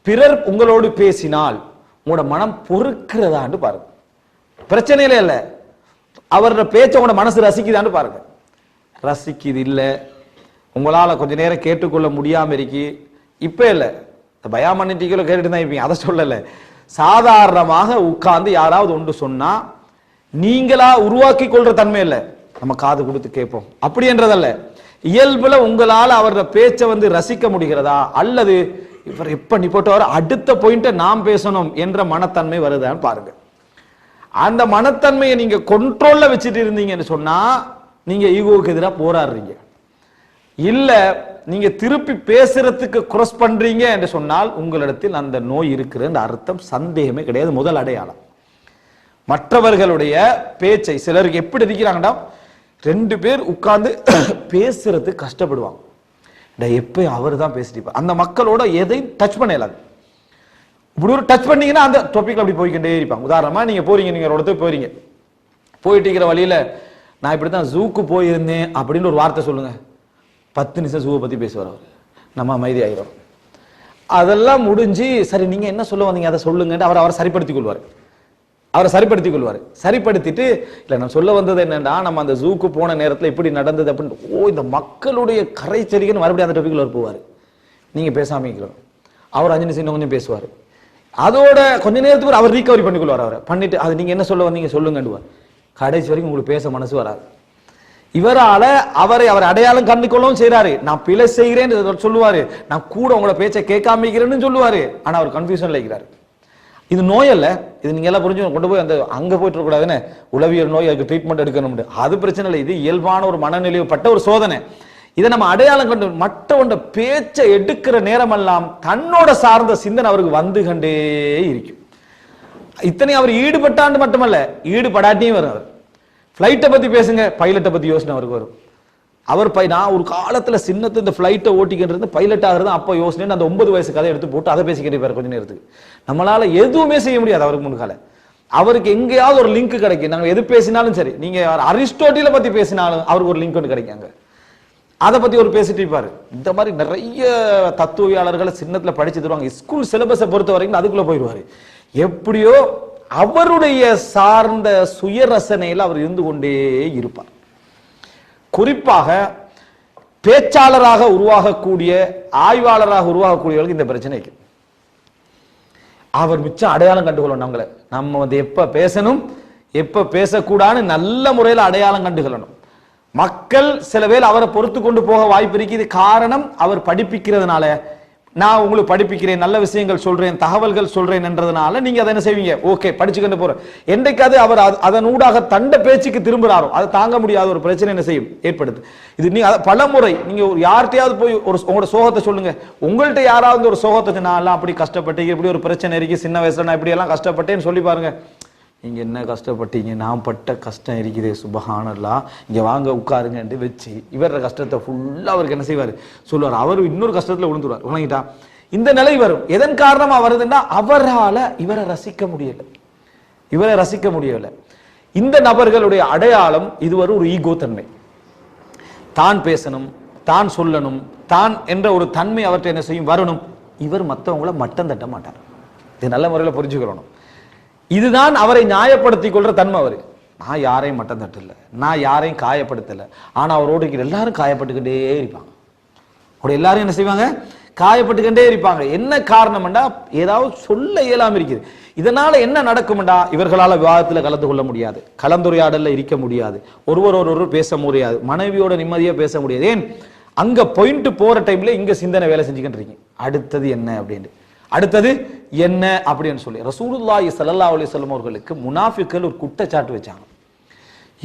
Speaker 1: பிறர் உங்களோடு பேசினால் உங்களோட மனம் பொறுக்கிறதா என்று பாருங்க. பிரச்சனையில இல்ல, அவரோட பேச்ச உங்களோட மனசு ரசிக்குதான்னு பாருங்க. ரசிக்குது இல்ல, உங்களால கொஞ்ச நேரம் கேட்டுக்கொள்ள முடியாம இருக்கி, இப்ப இல்ல பயாமன்னிட்டிகளோ கேட்டுட்டு தான் இருப்பீங்க, அதை சொல்லல. சாதாரணமாக உட்கார்ந்து யாராவது ஒன்று சொன்னா நீங்களா உருவாக்கி கொள்ற தன்மை இல்லை, நம்ம காது கொடுத்து கேட்போம் அப்படி என்றதல்ல. இயல்புல உங்களால அவரோட பேச்சை ரசிக்க முடிகிறதா, அல்லது இவர் எப்ப நீ போட்டவர் அடுத்த பாயிண்ட நாம் பேசணும் என்ற மனத்தன்மை வருதான்னு பாருங்க. அந்த மனத்தன்மையை நீங்க கண்ட்ரோல்ல வச்சுட்டு இருந்தீங்கன்னு சொன்னா நீங்க ஈகோவுக்கு எதிராக போராடுறீங்க. இல்ல நீங்க திருப்பி பேசுறதுக்கு cross பண்றீங்க என்று சொன்னால் உங்களிடத்தில் அந்த நோய் இருக்கிற அர்த்தம், சந்தேகமே கிடையாது. முதல் அடையாளம் மற்றவர்களுடைய பேச்சை, சிலருக்கு எப்படி இருக்கிறாங்கன்னா, ரெண்டு பேர் உட்கார்ந்து பேசுறதுக்கு கஷ்டப்படுவாங்க. எப்ப அவர் தான் பேசிட்டு அந்த மக்களோட எதையும் டச் பண்ணலாது. இப்படி ஒரு டச் பண்ணீங்கன்னா அந்த டாபிக்ல அப்படி போய்கிட்டே இருப்பாங்க. உதாரணமா நீங்க போறீங்க, நீங்க ஒரு இடத்துக்கு போறீங்க, போயிட்டு இருக்கிற வழியில நான் இப்படித்தான் ஜூக்கு போயிருந்தேன் அப்படின்னு ஒரு வார்த்தை சொல்லுங்க, 10 நிமிஷம் ஜூவை பத்தி பேசுவார் அவர், நம்ம அமைதி ஆயிரும். அதெல்லாம் முடிஞ்சு சரி நீங்க என்ன சொல்ல வந்தீங்க அதை சொல்லுங்க, அவர் சரிப்படுத்திக் கொள்வார். சரிப்படுத்திட்டு இல்ல நான் சொல்ல வந்தது என்னன்னா, நம்ம அந்த ஜூக்கு போன நேரத்தில் இப்படி நடந்தது அப்படின்னு, ஓ இந்த மக்களுடைய கரைச்செடிக்குன்னு மறுபடியும் அந்த டாபிக்ல போவார். நீங்க பேசாம இருக்கிறோம், அவர் 5 நிமிஷம் கொஞ்சம் பேசுவார். அதோட கொஞ்ச நேரத்துக்கு அவர் ரீகவரி பண்ணிக்கொள்வார். அவரை பண்ணிட்டு அது நீங்க என்ன சொல்ல வந்தீங்க சொல்லுங்கன்னுவார். கடைசி வரைக்கும் உங்களுக்கு பேச மனசு வராது. இவரால அவர் அடையாளம் கண்டுகொள்ளவும் செய்யறாரு. நான் பிழை செய்கிறேன் சொல்லுவாரு, நான் கூட உங்களோட பேச்சை கேட்காம இருக்கிறேன்னு சொல்லுவாரு. ஆனா அவர் கன்ஃபியூஷன்ல இருக்கிறாரு. இது நோய் அல்ல, இது நீங்க எல்லாம் புரிஞ்சு கொண்டு போய் அந்த அங்க போயிட்டு இருக்க கூடாதுன்னு உளவியல் நோய், அதுக்கு ட்ரீட்மெண்ட் எடுக்கணும், அது பிரச்சனை இல்லை. இது இயல்பான ஒரு மனநிலைப்பட்ட ஒரு சோதனை. இதை நம்ம அடையாளம் கண்டு மற்றவண்ட பேச்சை எடுக்கிற நேரம் எல்லாம் தன்னோட சார்ந்த சிந்தனை அவருக்கு வந்து கண்டே இருக்கும். இத்தனை அவர் ஈடுபட்டாண்டு மட்டுமல்ல, ஈடுபடாட்டியும் வரும். அவர் பிளைட்டை பத்தி பேசுங்க, பைலட்டை பத்தி யோசனை அவருக்கு வரும். அவர் நான் ஒரு காலத்துல சின்னத்து இந்த பிளைட்டை ஓட்டிக்கிட்டு பைலட் ஆகிறது அப்ப யோசனை, அந்த 9 வயசு கதை எடுத்து போட்டு அதை பேசிக்கிட்டே இருப்பாரு கொஞ்ச நேரத்துக்கு. நம்மளால எதுவுமே செய்ய முடியாது அவருக்கு முன்கால. அவருக்கு எங்கேயாவது ஒரு லிங்க் கிடைக்கும். நாங்க எது பேசினாலும் சரி, நீங்க அரிஸ்டோட்டில பத்தி பேசினாலும் அவருக்கு ஒரு லிங்க் ஒன்று கிடைக்காங்க, அதை பத்தி ஒரு பேசிட்டு இருப்பாரு. இந்த மாதிரி நிறைய தத்துவியாளர்களை சின்னத்துல படிச்சு தருவாங்க. ஸ்கூல் சிலபஸை பொறுத்த வரைக்கும் அதுக்குள்ள போயிடுவாரு. எப்படியோ அவருடைய சார்ந்த சுய ரசனையில் அவர் இருந்து கொண்டே இருப்பார். குறிப்பாக பேச்சாளராக உருவாகக்கூடிய, ஆய்வாளராக உருவாகக்கூடியவர்களுக்கு இந்த பிரச்சனைக்கு அவர் மிச்சம் அடையாளம் கண்டுகொள்ளணும். நம்ம எப்ப பேசணும் எப்ப பேசக்கூடாதுன்னு நல்ல முறையில் அடையாளம் கண்டுகொள்ளணும். மக்கள் சில பேர் அவரை பொறுத்து கொண்டு போக வாய்ப்பு இருக்குது. காரணம் அவர் படிப்பிக்கிறதுனால, நான் உங்களுக்கு படிப்பிக்கிறேன், நல்ல விஷயங்கள் சொல்றேன், தகவல்கள் சொல்றேன் என்றதுனால நீங்க அதை என்ன செய்வீங்க, ஓகே படிச்சுக்கிட்டு போற. என்றைக்காவது அவர் அதனூடாக தண்ட பேச்சுக்கு திரும்புறாரோ அது தாங்க முடியாத ஒரு பிரச்சனை என்ன செய்யும், ஏற்படுது. இது நீ பல முறை நீங்க யார்கிட்டயாவது போய் ஒரு உங்களோட சோகத்தை சொல்லுங்க. உங்கள்கிட்ட யாராவது ஒரு சோகத்தை, நான் எல்லாம் அப்படி கஷ்டப்பட்டீங்க, இப்படி ஒரு பிரச்சனை இருக்கு, சின்ன வயசுல நான் இப்படி எல்லாம் கஷ்டப்பட்டேன்னு சொல்லி பாருங்க. நீங்க என்ன கஷ்டப்பட்டீங்க, நான் பட்ட கஷ்டம் இருக்குது, சுபஹானல்லாஹ், இங்க வாங்க உட்காருங்க வச்சு இவர கஷ்டத்தை ஃபுல்லா அவருக்கு என்ன செய்வார் சொல்லுவார். அவர் இன்னொரு கஷ்டத்துல விழுந்துருவார். உணங்கிட்டா இந்த நிலை வரும். எதன் காரணமா வருதுன்னா, அவரால இவரை ரசிக்க முடியல. இந்த நபர்களுடைய அடையாளம் இதுவரை ஒரு ஈகோ தன்மை. தான் பேசணும், தான் சொல்லணும், தான் என்ற ஒரு தன்மை அவர்கிட்ட என்ன செய்யும் வரணும். இவர் மற்றவங்களை மட்டம் தட்ட மாட்டார். இது நல்ல முறையில் புரிஞ்சுக்கிறோம். இதுதான் அவரை நியாயப்படுத்திக் கொள்ற தன்மை. அவரு நான் யாரையும் மட்டம் தட்டல, நான் யாரையும் காயப்படுத்தல, ஆனா அவரோடு இருக்கிற எல்லாரும் காயப்பட்டுக்கிட்டே இருப்பாங்க. அவரோட எல்லாரும் என்ன செய்வாங்க? காயப்பட்டுக்கிட்டே இருப்பாங்க. என்ன காரணம்டா, ஏதாவது சொல்ல இயலாம இருக்குது. இதனால என்ன நடக்கும்டா, இவர்களால விவாதத்துல கலந்து கொள்ள முடியாது, கலந்துரையாடல்ல இருக்க முடியாது, ஒருவர் பேச முடியாது, மனைவியோட நிம்மதியா பேச முடியாது. ஏன்? அங்க பாயிண்ட் போற டைம்ல இங்க சிந்தனை வேலை செஞ்சுக்கிட்டு இருக்கீங்க. அடுத்தது என்ன அப்படின்னு, அடுத்தது என்ன அப்படின்னு சொல்லி ரசூலுல்லாஹி ஸல்லல்லாஹு அலைஹி வஸல்லம் அவர்களுக்கு முனாஃபிக்கள் ஒரு குற்றச்சாட்டு வச்சாங்க.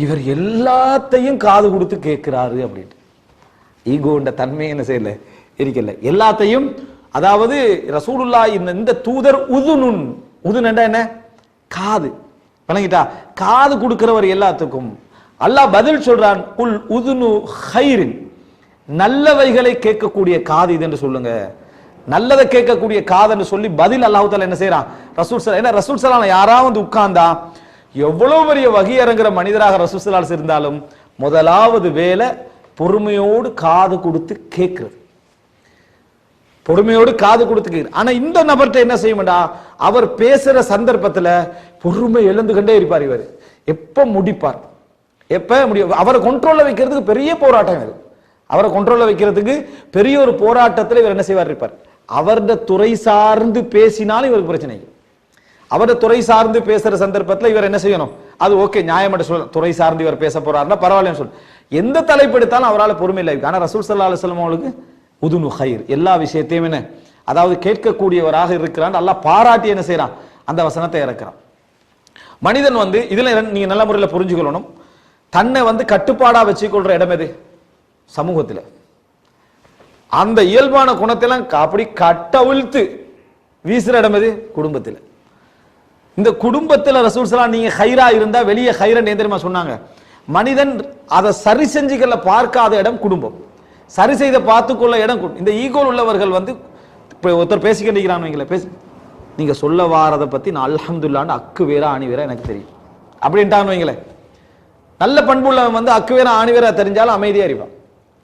Speaker 1: இவர் எல்லாத்தையும் காது கொடுத்து கேட்கிறாரு அப்படின்ட்டு. ஈகோன்ற தன்மை என்ன செய்யல, இருக்கல. எல்லாத்தையும், அதாவது ரசூலுல்லாஹி இந்த தூதர் உதுனுன், உதுன் என்ன? காது. வணங்கிட்டா? காது கொடுக்கிறவர் எல்லாத்துக்கும். அல்லாஹ் பதில் சொல்றான், குல் உதுனு ஹைரின், நல்லவைகளை கேட்கக்கூடிய காது இது என்று சொல்லுங்க. நல்லதை கேட்கக்கூடிய காதுன்னு சொல்லி பதில் அல்லாஹ் தஆலா என்ன செய்யறான்? ரசூல் ஸல்லல்லாஹு அலைஹி வஸல்லம், ரசூல் ஸல்லல்லாஹு அலைஹி வஸல்லம் யாராவது உட்கார்ந்தா எவ்வளவு பெரிய வகை இறங்குற மனிதராக ரசூல் ஸல்லல்லாஹு அலைஹி வஸல்லம் இருந்தாலும் முதலாவது வேலை பொறுமையோடு காது கொடுத்து கேட்கிறது. பொறுமையோடு காது கொடுத்து கேட்கிறது. ஆனா இந்த நபர்கிட்ட என்ன செய்யும்டா, அவர் பேசுற சந்தர்ப்பத்துல பொறுமை இழந்துகிட்டே இருப்பார். இவர் எப்ப முடிப்பார், எப்ப முடியும், அவரை கண்ட்ரோல்ல வைக்கிறதுக்கு பெரிய போராட்டம் இது. அவரை கண்ட்ரோல்ல வைக்கிறதுக்கு பெரிய ஒரு போராட்டத்தில் இவர் என்ன செய்வார் இருப்பார். அவருடைய துறை சார்ந்து பேசினாலும் இவருக்கு பிரச்சனை. அவருடைய துறை சார்ந்து பேசுற சந்தர்ப்பத்தில் இவர் என்ன செய்யணும், அது ஓகே நியாயம் சொல்ல, துறை சார்ந்து இவர் பேச போறாருன்னா பரவாயில்லன்னு சொல்லு. எந்த தலைப்பு எடுத்தாலும் அவரால் பொறுமை இல்லை. ஆனா ரசூல் ஸல்லல்லாஹு அலைஹி வஸல்லம் அவங்களுக்கு உதுனு ஹைர், எல்லா விஷயத்தையும் என்ன, அதாவது கேட்கக்கூடியவராக இருக்கிறான். அல்லாஹ் பாராட்டி என்ன செய்யறான், அந்த வசனத்தை இறக்குறான். மனிதன் இதுல நீங்க நல்ல முறையில் புரிஞ்சுக்கொள்ளணும். தன்னை கட்டுப்பாடா வச்சுக்கொள்ற இடம் எது? சமூகத்தில். அந்த இயல்பான குணத்தெல்லாம் அப்படி கட்டவிழ்த்து வீசுற இடம் எது? குடும்பத்தில். இந்த குடும்பத்தில் ரசூல் ஸல்லல்லாஹு நீங்க ஹைரா இருந்தா வெளியே ஹைரன் தெரியுமா சொன்னாங்க? மனிதன் அதை சரி செஞ்சுக்கல பார்க்காத இடம் குடும்பம், சரி செய்த பார்த்துக்கொள்ள இடம். இந்த ஈகோல் உள்ளவர்கள் இப்போ ஒருத்தர் பேசிக்கிட்டு பேசி, நீங்க சொல்ல வாரதை பத்தி நான் அல்ஹம்துலில்லாஹ்னு அக்கு வேற ஆணி வேற எனக்கு தெரியும் அப்படின்ட்டான்னு வைங்களேன். நல்ல பண்புள்ளவன் அக்கு வேற ஆணி வேற தெரிஞ்சாலும் அமைதியா இருப்பான்.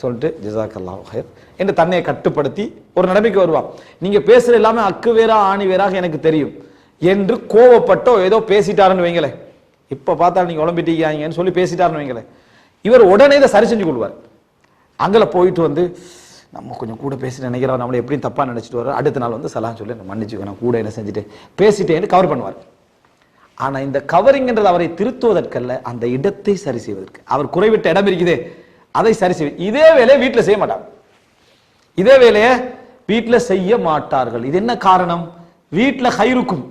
Speaker 1: சொல்லிட்டு ஜஸாக்கல்லாஹு ஹைர் என்று தன்னை கட்டுப்படுத்தி ஒரு நிலைமைக்கு வருவான். நீங்க பேசுற எல்லாமே அக்கு வேறா ஆணி வேறாக எனக்கு தெரியும் என்று கோவப்பட்டோ ஏதோ பேசிட்டாருன்னு வைங்களேன். இப்ப பார்த்தா நீங்க உளம்பிட்டீங்கன்னு சொல்லி பேசிட்டாருன்னு வைங்களேன். இவர் உடனே இதை சரி செஞ்சு கொள்வார். அங்கே போயிட்டு நம்ம கொஞ்சம் கூட பேசி நினைக்கிறோம், நம்மளை எப்படியும் தப்பா நினைச்சிட்டு வர, அடுத்த நாள் சலாம் சொல்லி மன்னிச்சுக்கணும் கூட என்ன செஞ்சுட்டு பேசிட்டேன்னு கவர் பண்ணுவார். ஆனா இந்த கவரிங்ன்றது அவரை திருத்துவதற்கல்ல, அந்த இடத்தை சரி செய்வதற்கு. அவர் குறைவிட்ட இடம் இருக்குதே அதை சரி செய்வது. இதே வேலையை வீட்டில் செய்ய மாட்டாங்க, இதே வேலையை வீட்டில் செய்ய மாட்டார்கள். இது என்ன காரணம்? வீட்டில் ஹைருக்கும்,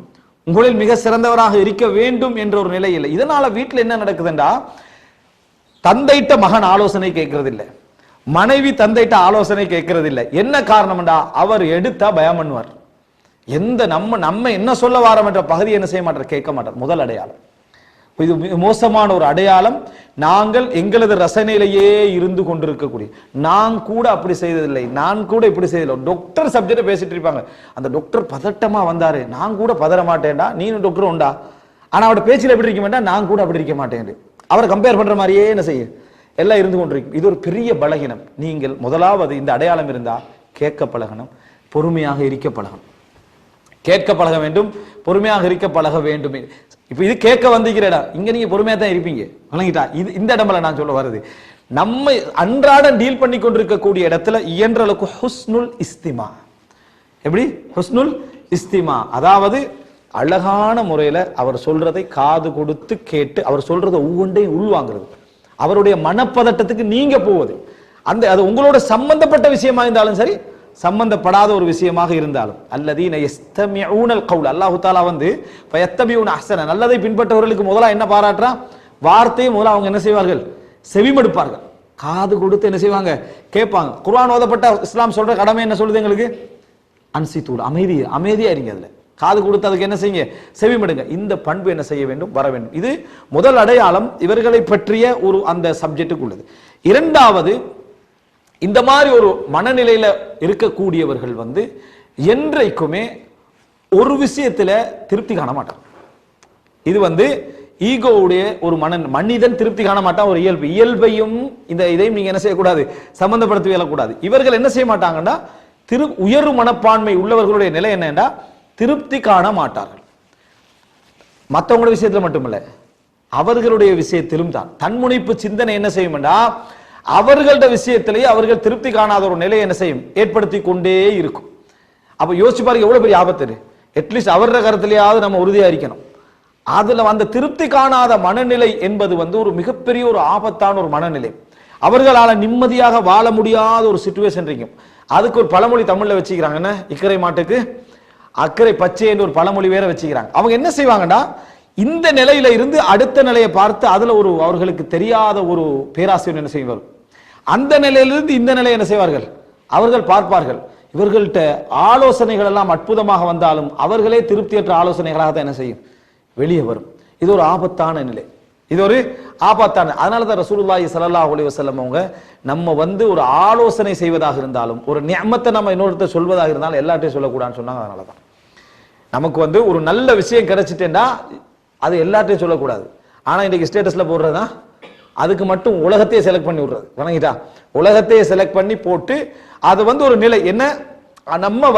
Speaker 1: உங்களில் மிக சிறந்தவராக இருக்க வேண்டும் என்ற ஒரு நிலை இல்லை. இதனால வீட்டில் என்ன நடக்குதுண்டா, தந்தைட்ட மகன் ஆலோசனை கேட்கறது இல்லை, மனைவி தந்தைட்ட ஆலோசனை கேட்கறது இல்லை. என்ன காரணம்டா, அவர் எடுத்தா பயம் பண்ணுவார். எந்த நம்ம என்ன சொல்ல வாரம் என்ற பகுதி என்ன செய்ய மாட்டார், கேட்க மாட்டார். முதல் அடையாளம் இது மோசமான ஒரு அடையாளம். நாங்கள் எங்களது ரசனையிலேயே இருந்து கொண்டிருக்கக்கூடிய, நான் கூட அப்படி செய்ததில்லை, நான் கூட இப்படி செய்ததில்லை. டாக்டர் சப்ஜெக்ட் பேசிட்டு இருப்பாங்க, அந்த டாக்டர் பதட்டமா வந்தாரு, நான் கூட பதற மாட்டேன்டா, நீனும் டாக்டர் உண்டா, ஆனா அவட பேச்சில் எப்படி இருக்க மாட்டேன், நான் கூட அப்படி இருக்க மாட்டேன். அவரை கம்பேர் பண்ற மாதிரியே என்ன செய்ய எல்லாம் இருந்து கொண்டிருக்கும். இது ஒரு பெரிய பலகீனம். நீங்கள் முதலாவது இந்த அடையாளம் இருந்தா கேட்க பழகணும், பொறுமையாக இருக்க பழகணும். கேட்க பழக வேண்டும், பொறுமையாக இருக்க பழக வேண்டும். இப்ப இது கேட்க வந்திருக்கிற இடம், இங்க நீங்க பொறுமையா தான் இருப்பீங்க. வணங்கிட்டா இது இந்த இடம்ல நான் சொல்ல வருது, நம்ம அன்றாட டீல் பண்ணி கொண்டிருக்கக்கூடிய இடத்துல இயன்ற அளவுக்கு ஹுஸ்னுல் இஸ்திமா. எப்படி ஹுஸ்னுல் இஸ்திமா? அதாவது அழகான முறையில அவர் சொல்றதை காது கொடுத்து கேட்டு அவர் சொல்றதை ஒவ்வொன்றையும் உள்வாங்கிறது. அவருடைய மனப்பதட்டத்துக்கு நீங்க போவது, அது உங்களோட சம்பந்தப்பட்ட விஷயமா இருந்தாலும் சரி, சம்பந்தப்படாத ஒரு விஷயமாக இருந்தாலும். அல்லதீன யஸ்தமிஊனல் கௌல், அல்லாஹ் தஆலா ஃபயத்தபிஊன அஹ்ஸன, நல்லதை பின்பற்றவர்களுக்கு முதலா என்ன பாராட்டுறா, வார்த்தையை முதல்ல அவங்க என்ன செய்வார்கள், செவிமடுப்பார்கள். காது கொடுத்து என்ன செய்வாங்க, கேட்பாங்க. குர்ஆன் ஓதப்பட்ட இஸ்லாம் சொல்ற கடமை என்ன சொல்லுது எங்களுக்கு, அன்சித்தூல், அமைதியா இருங்க. அதுல காது கொடுத்து அதுக்கு என்ன செய்யுங்க, செவிமடுங்க. இந்த பண்பு என்ன செய்ய வேண்டும், வர வேண்டும். இது முதல் அடையாளம் இவர்களை பற்றிய ஒரு அந்த சப்ஜெக்டுக்கு உள்ளது. இரண்டாவது, இந்த மாதிரி ஒரு மனநிலையில இருக்கக்கூடியவர்கள் என்றைக்குமே ஒரு விஷயத்துல திருப்தி காண மாட்டார். இது ஈகோவுடைய ஒரு மனிதன் திருப்தி காண மாட்டான். ஒரு இயல்பையும் இதையும் நீங்க என்ன செய்யக்கூடாது, சம்பந்தப்படுத்தி கூடாது. இவர்கள் என்ன செய்ய மாட்டாங்கன்னா, உயர்வு மனப்பான்மை உள்ளவர்களுடைய நிலை என்னன்னா, திருப்தி காண மாட்டார்கள். மற்றவங்களுடைய விஷயத்துல மட்டுமல்ல, அவர்களுடைய விஷயத்திலும் தான். தன்முனைப்பு சிந்தனை என்ன செய்யும்டா, அவர்களோட விஷயத்திலேயே அவர்கள் திருப்தி காணாத ஒரு நிலையை என்ன செய்யும், ஏற்படுத்தி கொண்டே இருக்கும். அப்ப யோசிச்சு பாருங்க எவ்வளவு பெரிய ஆபத்து. அட்லீஸ்ட் அவரோட கருத்திலேயாவது நம்ம உறுதியா இருக்கணும். அதுல அந்த திருப்தி காணாத மனநிலை என்பது ஒரு மிகப்பெரிய ஒரு ஆபத்தான ஒரு மனநிலை. அவர்களால நிம்மதியாக வாழ முடியாத ஒரு சிச்சுவேஷன் இருக்கும். அதுக்கு ஒரு பழமொழி தமிழ்ல வச்சுக்கிறாங்க, என்ன, இக்கரை மாட்டுக்கு அக்கறை பச்சை என்று ஒரு பழமொழி வேற வச்சுக்கிறாங்க. அவங்க என்ன செய்வாங்கன்னா, இந்த நிலையில இருந்து அடுத்த நிலையை பார்த்து அதுல ஒரு அவர்களுக்கு தெரியாத ஒரு பேராசிரியர் என்ன செய்வார், அந்த நிலையிலிருந்து இந்த நிலையை என்ன செய்வார்கள், அவர்கள் பார்ப்பார்கள். இவர்கள்ட்ட ஆலோசனைகள் எல்லாம் அற்புதமாக வந்தாலும் அவர்களே திருப்தியற்ற ஆலோசனைகளாக தான் என்ன செய்யும், வெளியே வரும். இது ஒரு ஆபத்தான நிலை, இது ஒரு ஆபத்தான. அதனால தான் ரசூலுல்லாஹி ஸல்லல்லாஹு அலைஹி வஸல்லம் அவங்க நம்ம ஒரு ஆலோசனை செய்வதாக இருந்தாலும், ஒரு நிஅமத்தை நம்ம இன்னொருத்தர் சொல்வதாக இருந்தாலும் எல்லாத்தையும் சொல்லக்கூடாதுன்னு சொன்னாங்க. அதனால தான் நமக்கு ஒரு நல்ல விஷயம் கிடைச்சிட்டேன்னா அது எல்லாத்தையும் சொல்லக்கூடாது. ஆனா இன்னைக்கு ஸ்டேட்டஸ்ல போடுறதா, அதுக்கு மட்டும் உலகத்தையே செலக்ட் பண்ணி விடுறது, வணங்கிட்டா, உலகத்தையே செலக்ட் பண்ணி போட்டு அது ஒரு நிலை என்ன, நம்ம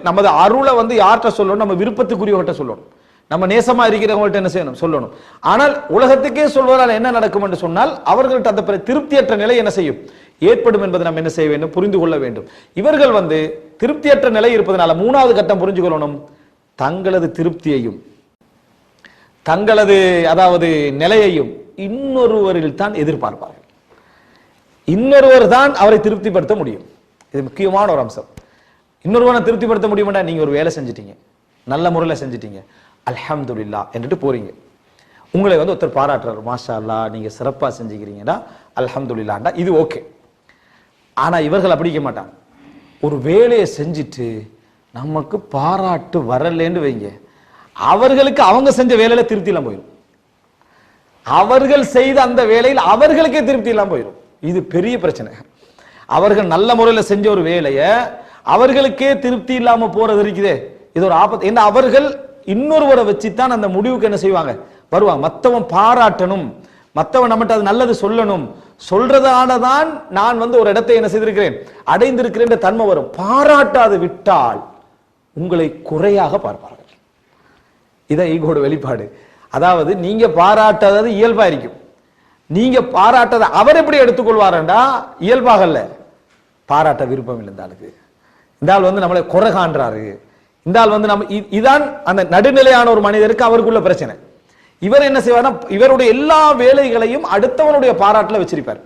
Speaker 1: நமது அருளை யார்கிட்ட சொல்லணும், நம்ம விருப்பத்துக்குரியவர்கிட்ட சொல்லணும், நம்ம நேசமா இருக்கிறவங்கள்ட்ட என்ன செய்யணும், சொல்லணும். ஆனால் உலகத்துக்கே சொல்வதால் என்ன நடக்கும் என்று சொன்னால் அவர்கள்ட்ட அந்த திருப்தியற்ற நிலை என்ன செய்யும், ஏற்படும் என்பதை நம்ம என்ன செய்ய வேண்டும், புரிந்து கொள்ள வேண்டும். இவர்கள் திருப்தியற்ற நிலை இருப்பதனால மூணாவது கட்டம் புரிஞ்சு கொள்ளணும், தங்களது திருப்தியையும் தங்களது அதாவது நிலையையும் இன்னொருவரில் தான் எதிர்பார்ப்பார்கள். இன்னொருவர் தான் அவரை திருப்திப்படுத்த முடியும். இது முக்கியமான ஒரு அம்சம். இன்னொருவனை திருப்திப்படுத்த முடியுமாடா, நீங்க ஒரு வேலை செஞ்சிட்டீங்க, நல்ல முறையில் செஞ்சிட்டீங்க, அல்ஹம்துலில்லாஹ் என்றுட்டு போறீங்க. உங்களை ஒருத்தர் பாராட்டுறாரு, மாஷா அல்லாஹ் நீங்க சிறப்பா செஞ்சுக்கிறீங்கடா, அல்ஹம்துலில்லாஹ்டா, இது ஓகே. ஆனா இவர்கள் அப்படி இருக்க மாட்டாங்க. ஒரு வேலையை செஞ்சுட்டு நமக்கு பாராட்டு வரலன்னு வைங்க, அவர்களுக்கு அவங்க செஞ்ச வேலையில திருப்தி எல்லாம் போயிடும். அவர்கள் செய்த அந்த வேலையில் அவர்களுக்கே திருப்தி எல்லாம் போயிடும். இது பெரிய பிரச்சனை. அவர்கள் நல்ல முறையில் செஞ்ச ஒரு வேலையை அவர்களுக்கே திருப்தி இல்லாம போறது இருக்குதே, இது ஒரு ஆபத்து. ஏன்னா அவர்கள் இன்னொருவரை வச்சுதான் அந்த முடிவுக்கு என்ன செய்வாங்க, வருவாங்க. மற்றவன் பாராட்டணும், மற்றவன் நம்மகிட்ட அது நல்லது சொல்லணும், சொல்றதானதான் நான் ஒரு இடத்தை என்ன செய்திருக்கிறேன், அடைந்திருக்கிறேன் தன்மை வரும். பாராட்டாது விட்டால் உங்களை குறையாக பார்ப்பார்கள். இதான் ஈகோட வெளிப்பாடு. அதாவது நீங்க பாராட்டாதது இயல்பா இருக்கும், நீங்க பாராட்டத அவர் எப்படி எடுத்துக்கொள்வாரண்டா இயல்பாக இல்ல, பாராட்ட விருப்பம் இல்லை இந்த ஆளுக்கு, இந்த ஆள் நம்மளை குறை காண்றாரு, இந்த ஆள் நம்ம இதான் அந்த நடுநிலையான ஒரு மனிதருக்கு அவருக்குள்ள பிரச்சனை. இவர் என்ன செய்வார்னா இவருடைய எல்லா வேலைகளையும் அடுத்தவனுடைய பாராட்டுல வச்சிருப்பார்.